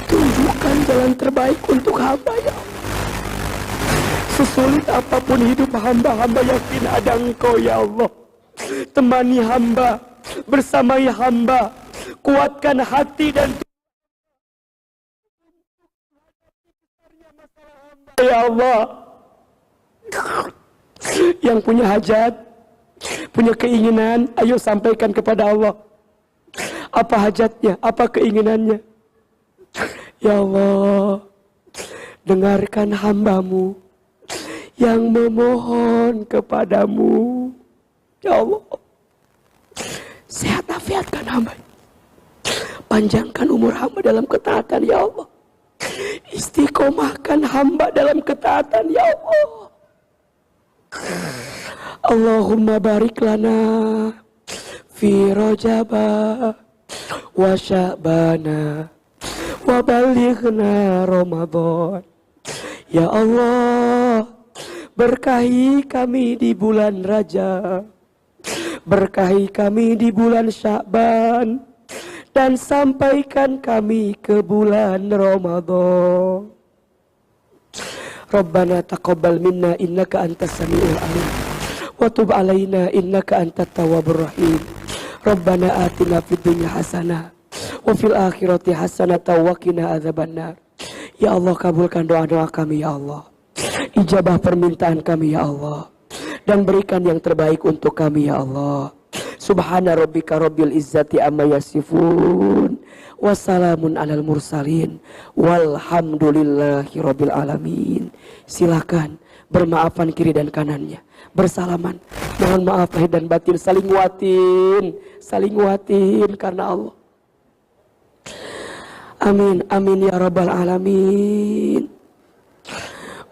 tunjukkan jalan terbaik untuk hamba ya Allah. Sesulit apapun hidup hamba, hamba yakin ada Engkau ya Allah. Temani hamba, bersamai hamba, kuatkan hati dan ya Allah. Yang punya hajat, punya keinginan, ayo sampaikan kepada Allah. Apa hajatnya, apa keinginannya. Ya Allah, dengarkan hamba-Mu yang memohon kepadamu. Ya Allah, sehat afiatkan hamba, panjangkan umur hamba dalam ketaatan ya Allah, istiqomahkan hamba dalam ketaatan ya Allah. Allahumma barik lana fi Rajaba wa Sya'bana wa balighna Ramadan. Ya Allah, berkahi kami di bulan Rajab, berkahi kami di bulan Sya'ban, dan sampaikan kami ke bulan Ramadan. Rabbana taqabbal minna innaka antas samiul alim wa tub alaina innaka antat tawwabur rahim. Rabbana atina fid dunya hasanah wa fil akhirati hasanatan wa qina adzabannar. Ya Allah, kabulkan doa-doa kami ya Allah. Ijabah permintaan kami ya Allah. Dan berikan yang terbaik untuk kami ya Allah. Subhana rabbika rabbil izzati amma yasifun. Wassalamun alal mursalin. Walhamdulillahi rabbil alamin. Silakan bermaafan kiri dan kanannya. Bersalaman. Mohon maaf lahir dan batin. Saling nguatin. Saling nguatin karena Allah. Amin, amin ya rabbal alamin.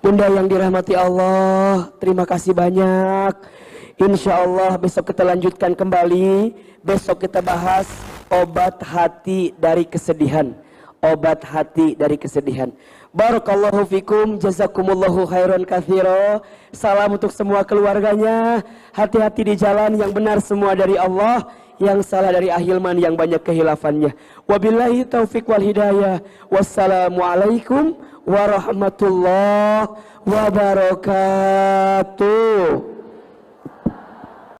Bunda yang dirahmati Allah, terima kasih banyak. Insya Allah besok kita lanjutkan kembali. Besok kita bahas obat hati dari kesedihan. Obat hati dari kesedihan. Barakallahu fikum, jazakumullahu khairan katsira. Salam untuk semua keluarganya. Hati-hati di jalan, yang benar semua dari Allah, yang salah dari ahilman yang banyak kehilafannya. Wabillahi taufiq wal hidayah. Wassalamualaikum warahmatullahi wabarakatuh.